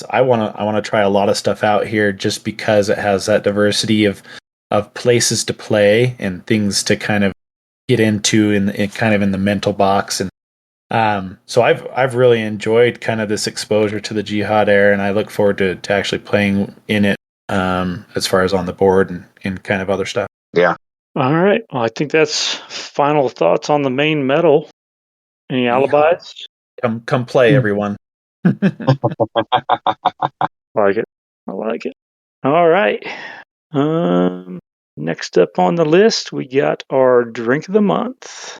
I wanna try a lot of stuff out here just because it has that diversity of places to play and things to kind of get into in kind of in the mental box. And so I've really enjoyed kind of this exposure to the Jihad era, and I look forward to actually playing in it as far as on the board and kind of other stuff. Yeah. all right. Well, I think that's final thoughts on the main medal. Any alibis? Come play, everyone. Like it. I like it. All right. Next up on the list, we got our drink of the month.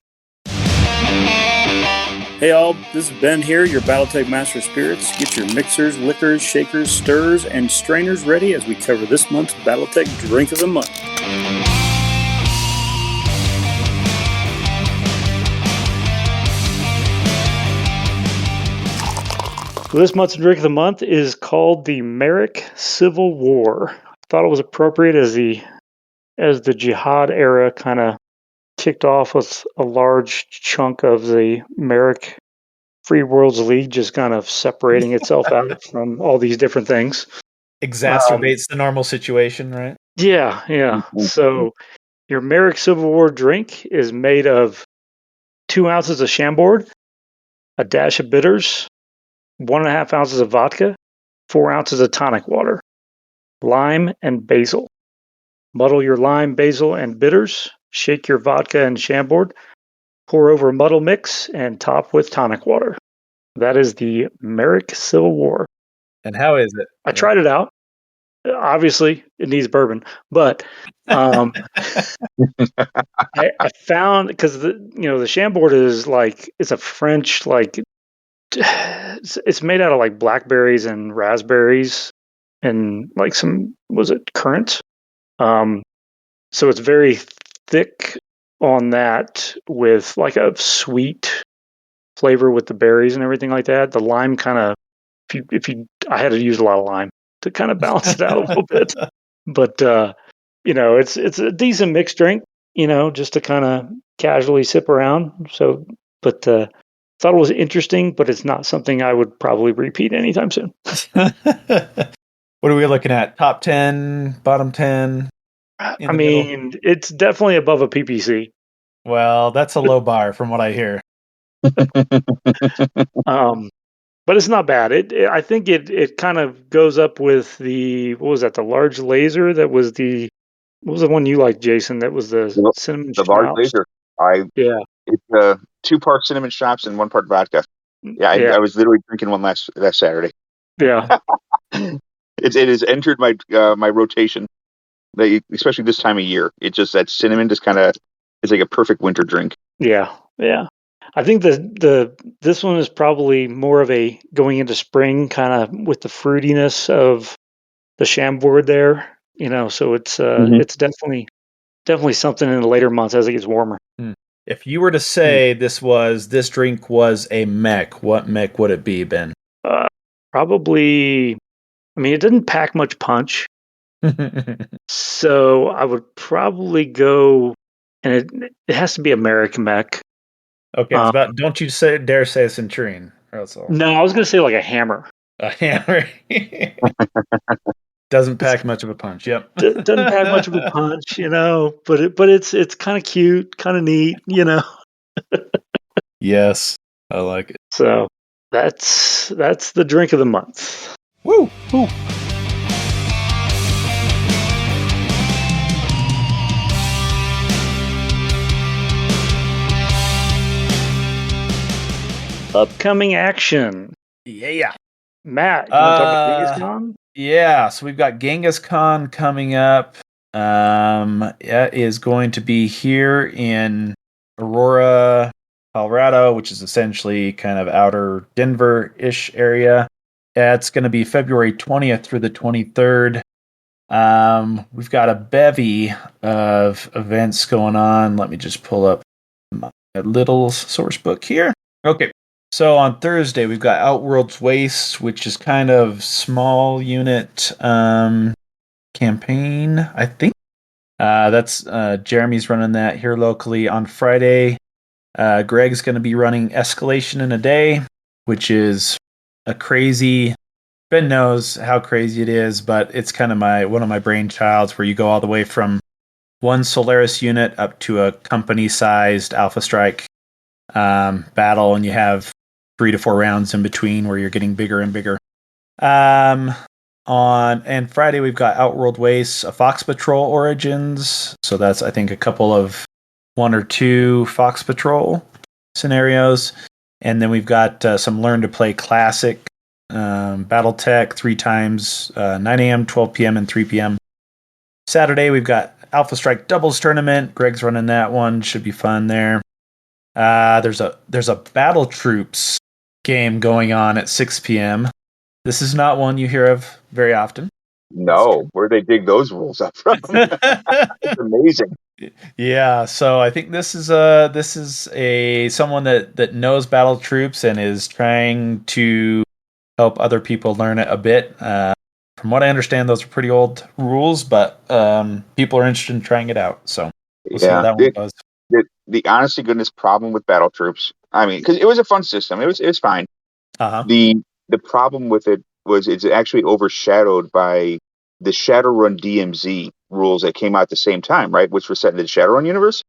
Hey all, this is Ben here, your BattleTech Master of Spirits. Get your mixers, liquors, shakers, stirrers, and strainers ready as we cover this month's BattleTech Drink of the Month. So this month's drink of the month is called the Marik Civil War. I thought it was appropriate as the Jihad era kind of kicked off with a large chunk of the Marik Free Worlds League just kind of separating itself out from all these different things. Exacerbates the normal situation, right? Yeah. So your Marik Civil War drink is made of 2 ounces of Chambord, a dash of bitters, 1.5 ounces of vodka, 4 ounces of tonic water, lime, and basil. Muddle your lime, basil, and bitters. Shake your vodka and Chambord. Pour over a muddle mix and top with tonic water. That is the Marik Civil War. And how is it? I tried it out. Obviously, it needs bourbon, but I found, because the Chambord is like, it's a French, like, it's made out of like blackberries and raspberries and like some, was it currants? So it's very thick on that with like a sweet flavor with the berries and everything like that. The lime kind of, I had to use a lot of lime to kind of balance it out a little bit. But it's a decent mixed drink, just to kind of casually sip around. So, but thought it was interesting, but it's not something I would probably repeat anytime soon. What are we looking at? Top 10, bottom 10? I mean, it's definitely above a PPC. Well, that's a low bar from what I hear. But it's not bad. I think it kind of goes up with the, what was that? The large laser. What was the one you liked, Jason? That was the cinnamon The large schnapps. laser. Yeah. It's 2 part cinnamon schnapps and 1 part vodka. Yeah, I was literally drinking one last Saturday. Yeah. It has entered my my rotation, especially this time of year. It just, that cinnamon just kind of is like a perfect winter drink. Yeah. I think this one is probably more of a going into spring kind of with the fruitiness of the Chambord there. So it's it's definitely something in the later months as it gets warmer. If you were to say this drink was a mech, what mech would it be, Ben? Probably. I mean, it didn't pack much punch, so I would probably go, and it has to be American mech. Okay, don't you dare say a Centurion, or else No, I was going to say like a hammer. A hammer. Doesn't pack much of a punch. Yep. Doesn't pack much of a punch, but it's kind of cute, kind of neat, Yes, I like it. So that's the drink of the month. Woo! Woo! Upcoming action. Yeah. Matt, you want to talk about Genghis Khan? Yeah, so we've got Genghis Khan coming up. It is going to be here in Aurora, Colorado, which is essentially kind of outer Denver-ish area. It's going to be February 20th through the 23rd. We've got a bevy of events going on. Let me just pull up my little source book here. Okay. So on Thursday, we've got Outworld's Waste, which is kind of small unit campaign, I think. That's Jeremy's running that here locally. On Friday, Greg's going to be running Escalation in a Day, which is a crazy... Ben knows how crazy it is, but it's kind of one of my brainchilds where you go all the way from one Solaris unit up to a company-sized Alpha Strike battle, and you have 3 to 4 rounds in between where you're getting bigger and bigger. And Friday we've got Outworld Waste, a Fox Patrol Origins. So that's, I think, a couple of 1 or 2 Fox Patrol scenarios. And then we've got some Learn to Play Classic, BattleTech 3 times, 9 a.m., 12 p.m., and 3 p.m. Saturday we've got Alpha Strike Doubles Tournament. Greg's running that one. Should be fun there. There's a Battle Troops game going on at 6 p.m. This is not one you hear of very often. No, where they dig those rules up from? It's amazing. Yeah, so I think this is someone that knows Battle Troops and is trying to help other people learn it a bit. From what I understand, those are pretty old rules, but people are interested in trying it out. So we'll see how that one goes. The honest to goodness problem with Battle Troops, I mean, because it was a fun system, it was fine. Uh-huh. The problem with it was it's actually overshadowed by the Shadowrun DMZ rules that came out at the same time, right? Which were set in the Shadowrun universe,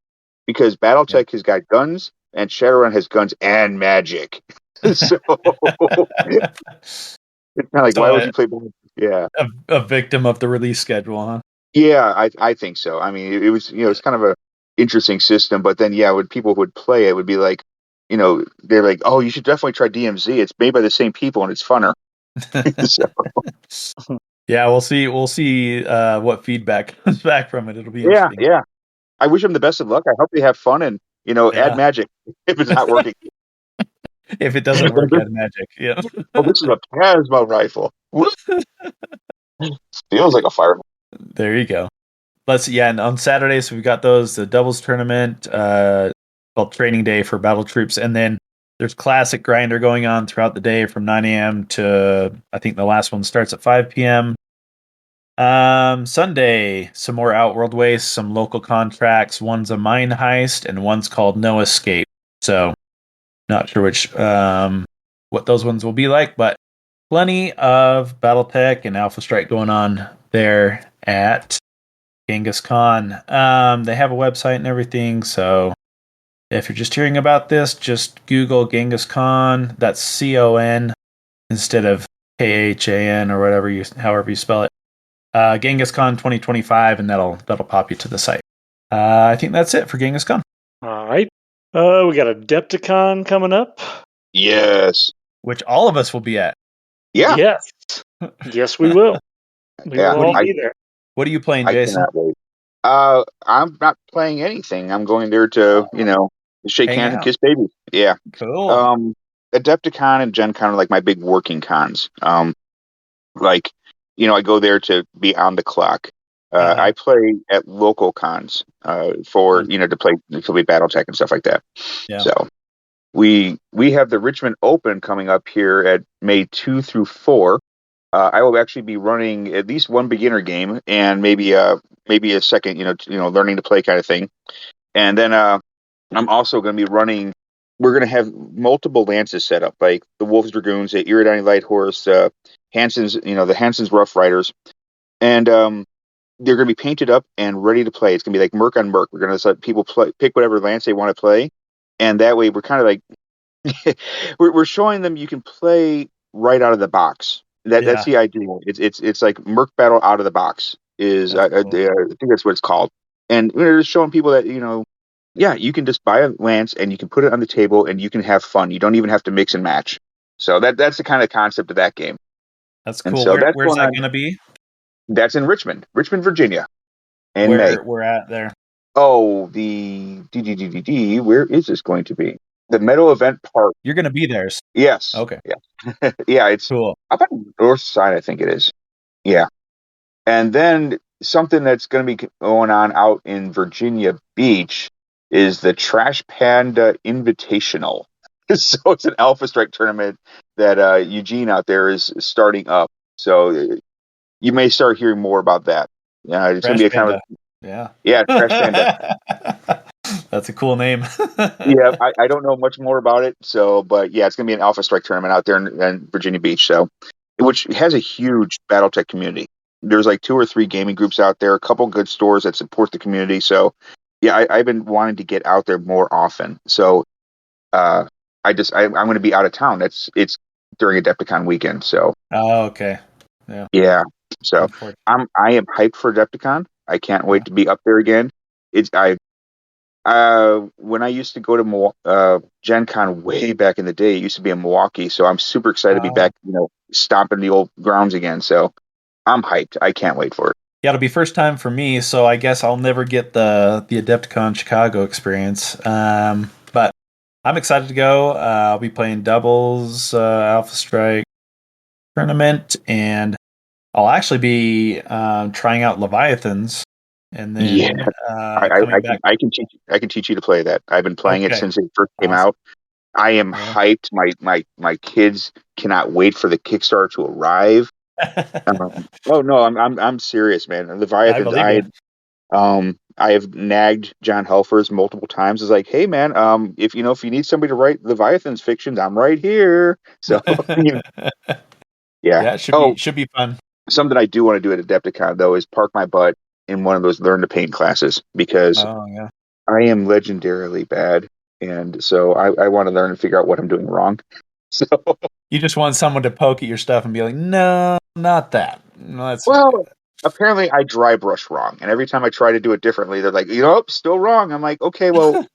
because BattleTech has got guns and Shadowrun has guns and magic. So it's kind of like, why would you play? Yeah, a victim of the release schedule, huh? Yeah, I think so. I mean, it was it's kind of a interesting system, but then when people would play it, would be like, they're like, oh, you should definitely try DMZ. It's made by the same people and it's funner. So. Yeah, we'll see what feedback comes back from it. It'll be interesting. Yeah. I wish them the best of luck. I hope they have fun and add magic if it's not working. If it doesn't work, add magic. Yeah. Oh, this is a plasma rifle. Feels like a fireball. There you go. And on Saturday, so we've got the doubles tournament, called Training Day for Battle Troops, and then there's Classic Grinder going on throughout the day from 9 a.m. to, I think the last one starts at 5 p.m. Sunday, some more Outworld Waste, some local contracts. One's a mine heist, and one's called No Escape. So, not sure what those ones will be like, but plenty of BattleTech and Alpha Strike going on there at Genghis Khan. They have a website and everything, so if you're just hearing about this, just Google Genghis Khan. That's CON instead of KHAN or however you spell it. Genghis Khan 2025, and that'll pop you to the site. I think that's it for Genghis Khan. All right. We got Adepticon coming up. Yes. Which all of us will be at. Yeah. Yes, we will. We will all be there. What are you playing, Jason? I cannot wait. I'm not playing anything. I'm going there to, shake hands and kiss babies. Yeah. Cool. Adepticon and Gen Con are like my big working cons. I go there to be on the clock. I play at local cons to play BattleTech and stuff like that. Yeah. So we have the Richmond Open coming up here at May 2 through 4. I will actually be running at least one beginner game and maybe a second, learning to play kind of thing. And then I'm also going to be running. We're going to have multiple lances set up, like the Wolves Dragoons, the Iridani Light Horse, Hanson's, the Hanson's Rough Riders, and they're going to be painted up and ready to play. It's going to be like Merc on Merc. We're going to let people pick whatever lance they want to play, and that way we're kind of like we're showing them you can play right out of the box. That's the idea. It's like Merc Battle out of the box is I think that's what it's called, and we're just showing people that you can just buy a lance and you can put it on the table and you can have fun. You don't even have to mix and match. So that's the kind of concept of that game. That's cool. So where's that going to be? That's in Richmond, Virginia. In where May. We're at there. Oh, the DDDD. Where is this going to be? The Meadow Event Park. You're going to be there. Yes. Okay. Yeah. Yeah. It's Cool. up on the north side, I think it is. Yeah. And then something that's going to be going on out in Virginia Beach is the Trash Panda Invitational. So it's an Alpha Strike tournament that Eugene out there is starting up. So you may start hearing more about that. Yeah, it's going to be a Panda. kind of Trash Panda. That's a cool name. Yeah, I don't know much more about it. So, but yeah, it's going to be an Alpha Strike tournament out there in Virginia Beach. So, which has a huge BattleTech community. There's like 2 or 3 gaming groups out there, a couple good stores that support the community. So, yeah, I've been wanting to get out there more often. So, I'm going to be out of town. It's during Adepticon weekend. So, Oh, okay. yeah. So Look forward. I am hyped for Adepticon. I can't wait to be up there again. When I used to go to Gen Con way back in the day, it used to be in Milwaukee. So I'm super excited to be back, stomping the old grounds again. So I'm hyped. I can't wait for it. Yeah, it'll be first time for me, so I guess I'll never get the Adepticon Chicago experience. But I'm excited to go. I'll be playing doubles, Alpha Strike tournament, and I'll actually be trying out Leviathans, and then coming back. I can teach you to play that. I've been playing it since it first came out. I am hyped. My kids cannot wait for the Kickstarter to arrive. Oh no, I'm serious, man. Leviathans. I have nagged John Helfers multiple times. It's like, hey man, if you need somebody to write Leviathans fictions, I'm right here. So yeah. It should be fun. Something I do want to do at Adepticon though is park my butt in one of those learn to paint classes because I am legendarily bad, and so I want to learn and figure out what I'm doing wrong. So you just want someone to poke at your stuff and be like, no, not that. No, that's apparently I dry brush wrong, and every time I try to do it differently, they're like, still wrong. I'm like, okay, well,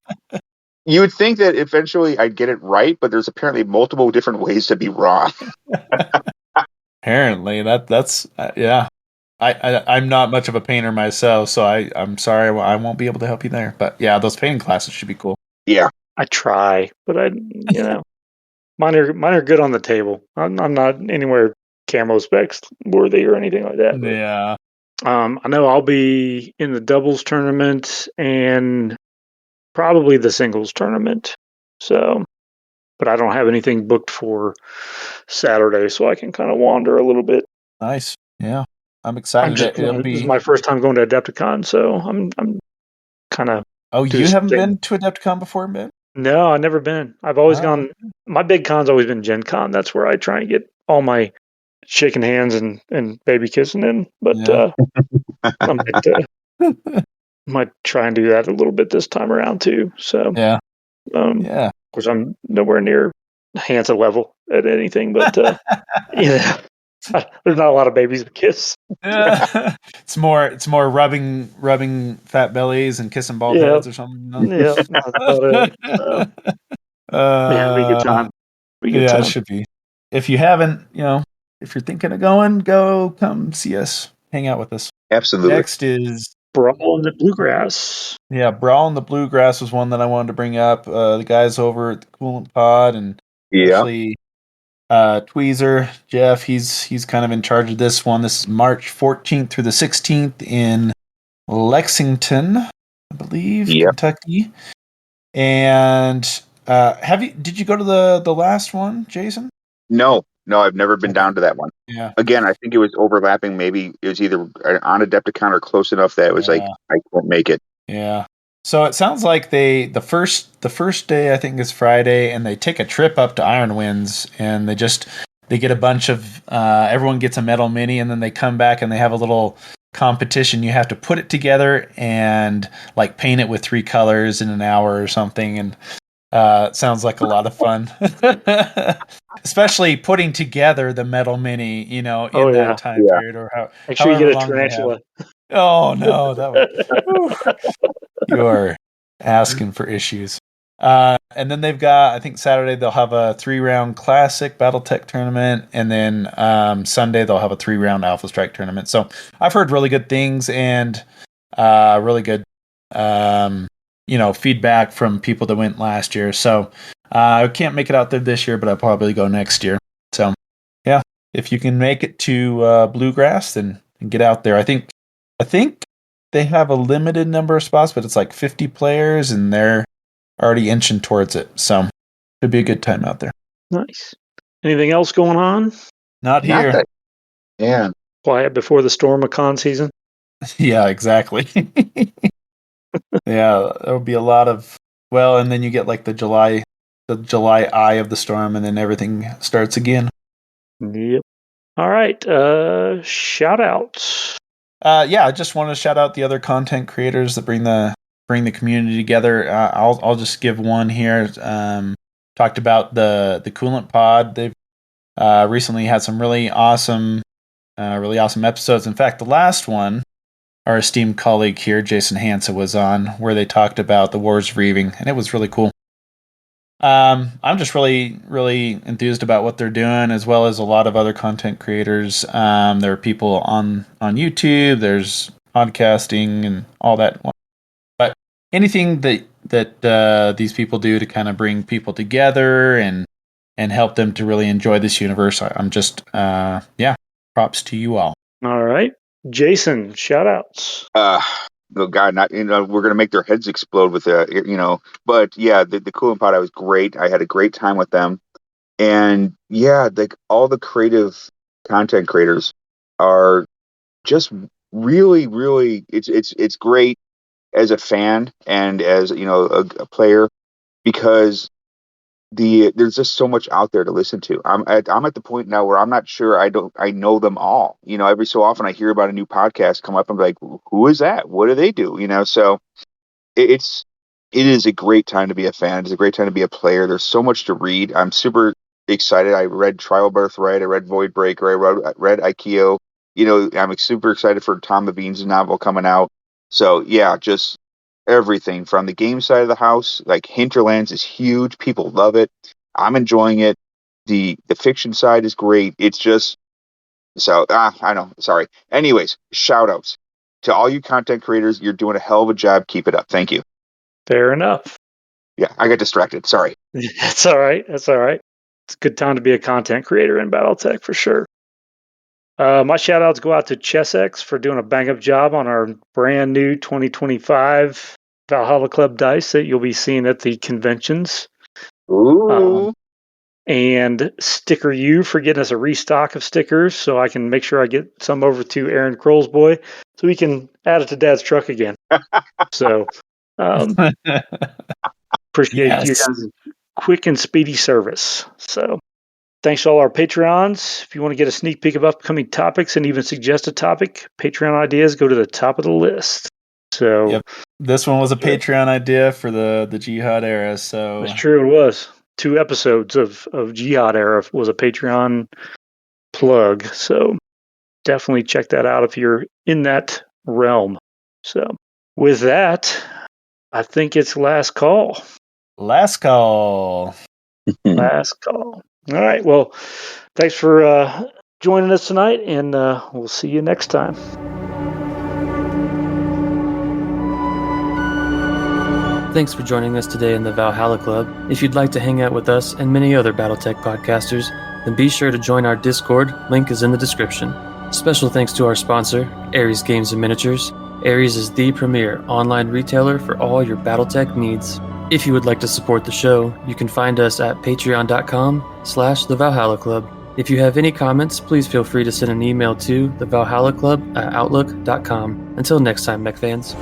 you would think that eventually I'd get it right, but there's apparently multiple different ways to be wrong. Apparently, that's yeah. I'm not much of a painter myself, so I'm sorry I won't be able to help you there. But yeah, those painting classes should be cool. Yeah, I try, but mine are good on the table. I'm not anywhere camo specs worthy or anything like that. But, yeah. I know I'll be in the doubles tournament and probably the singles tournament. So, but I don't have anything booked for Saturday, so I can kind of wander a little bit. Nice. Yeah. I'm excited. This is my first time going to Adepticon, so I'm kind of. Oh, you haven't been to Adepticon before, man? No, I've never been. I've always gone. My big con's always been Gen Con. That's where I try and get all my shaking hands and baby kissing in. But I might try and do that a little bit this time around too. So of course I'm nowhere near Hansa level at anything, but there's not a lot of babies to kiss. It's more rubbing fat bellies and kissing bald heads or something. Yeah, that's about it. It'll be a good time. It should be. If you haven't, if you're thinking of going, come see us, hang out with us. Absolutely. Next is Brawl in the Bluegrass. Yeah, Brawl in the Bluegrass was one that I wanted to bring up. The guys over at the Coolant Pod and actually Tweezer, Jeff, he's kind of in charge of this one. This is March 14th through the 16th in Lexington, I believe, Kentucky. And did you go to the last one, Jason? No, I've never been down to that one. Yeah. Again, I think it was overlapping. Maybe it was either on Adepticon or close enough that it was like I won't make it. Yeah. So it sounds like the first day I think is Friday, and they take a trip up to Iron Winds, and they get a bunch of everyone gets a metal mini, and then they come back and they have a little competition. You have to put it together and like paint it with 3 colors in an hour or something, and it sounds like a lot of fun. Especially putting together the metal mini, in that time period, or make sure you get a tarantula. Oh no, you are asking for issues. And then they've got, I think Saturday they'll have a 3-round classic BattleTech tournament, and then Sunday they'll have a 3-round Alpha Strike tournament. So I've heard really good things and really good feedback from people that went last year. So I can't make it out there this year, but I'll probably go next year. So yeah, if you can make it to Bluegrass, then get out there. I think they have a limited number of spots, but it's like 50 players, and they're already inching towards it. So it'd be a good time out there. Nice. Anything else going on? Not here. Yeah. Quiet before the storm of con season. Yeah, exactly. Yeah, there'll be a lot of and then you get like the July eye of the storm, and then everything starts again. Yep. All right. Shout outs. I just want to shout out the other content creators that bring the community together. I'll just give one here. Talked about the Coolant Pod. They've recently had some really awesome episodes. In fact, the last one, our esteemed colleague here, Jason Hansa, was on, where they talked about the Wars of Reaving, and it was really cool. I'm just really, really enthused about what they're doing, as well as a lot of other content creators. There are people on YouTube, there's podcasting and all that. But anything that these people do to kind of bring people together and help them to really enjoy this universe, I'm just, props to you all. All right. Jason, shout outs. Oh God, not we're gonna make their heads explode with but yeah, the Cooling Pod, I was great. I had a great time with them, and yeah, like all the creative content creators are just really, really. It's great as a fan and as a player, because there's just so much out there to listen to. I'm at the point now where I'm not sure I know them all. Every so often I hear about a new podcast come up and be like, who is that? What do they do? So it is a great time to be a fan. It's a great time to be a player. There's so much to read. I'm super excited. I read Trial Birthright. I read Voidbreaker. I read Aikio. I'm super excited for Tom Levine's novel coming out. So yeah, just everything from the game side of the house. Like Hinterlands is huge. People love it. I'm enjoying it. The fiction side is great. It's just I know. Sorry. Anyways, shout outs to all you content creators. You're doing a hell of a job. Keep it up. Thank you. Fair enough. Yeah, I got distracted. Sorry. That's all right. It's a good time to be a content creator in BattleTech for sure. My shout outs go out to ChessX for doing a bang up job on our brand new 2025 Valhalla Club dice that you'll be seeing at the conventions. Ooh. And Sticker U for getting us a restock of stickers so I can make sure I get some over to Aaron Kroll's boy so we can add it to Dad's truck again. So appreciate you guys' quick and speedy service. So thanks to all our Patreons. If you want to get a sneak peek of upcoming topics and even suggest a topic, Patreon ideas go to the top of the list. So yep. This one was a Patreon idea for the Jihad era. So it's true, it was. 2 episodes of Jihad era was a Patreon plug. So definitely check that out if you're in that realm. So with that, I think it's last call. Last call. Last call. All right. Well, thanks for joining us tonight, and we'll see you next time. Thanks for joining us today in the Valhalla Club. If you'd like to hang out with us and many other BattleTech podcasters, then be sure to join our Discord. Link is in the description. Special thanks to our sponsor, Ares Games and Miniatures. Ares is the premier online retailer for all your BattleTech needs. If you would like to support the show, you can find us at patreon.com/The Valhalla Club. If you have any comments, please feel free to send an email to thevalhallaclub@outlook.com. Until next time, mech fans.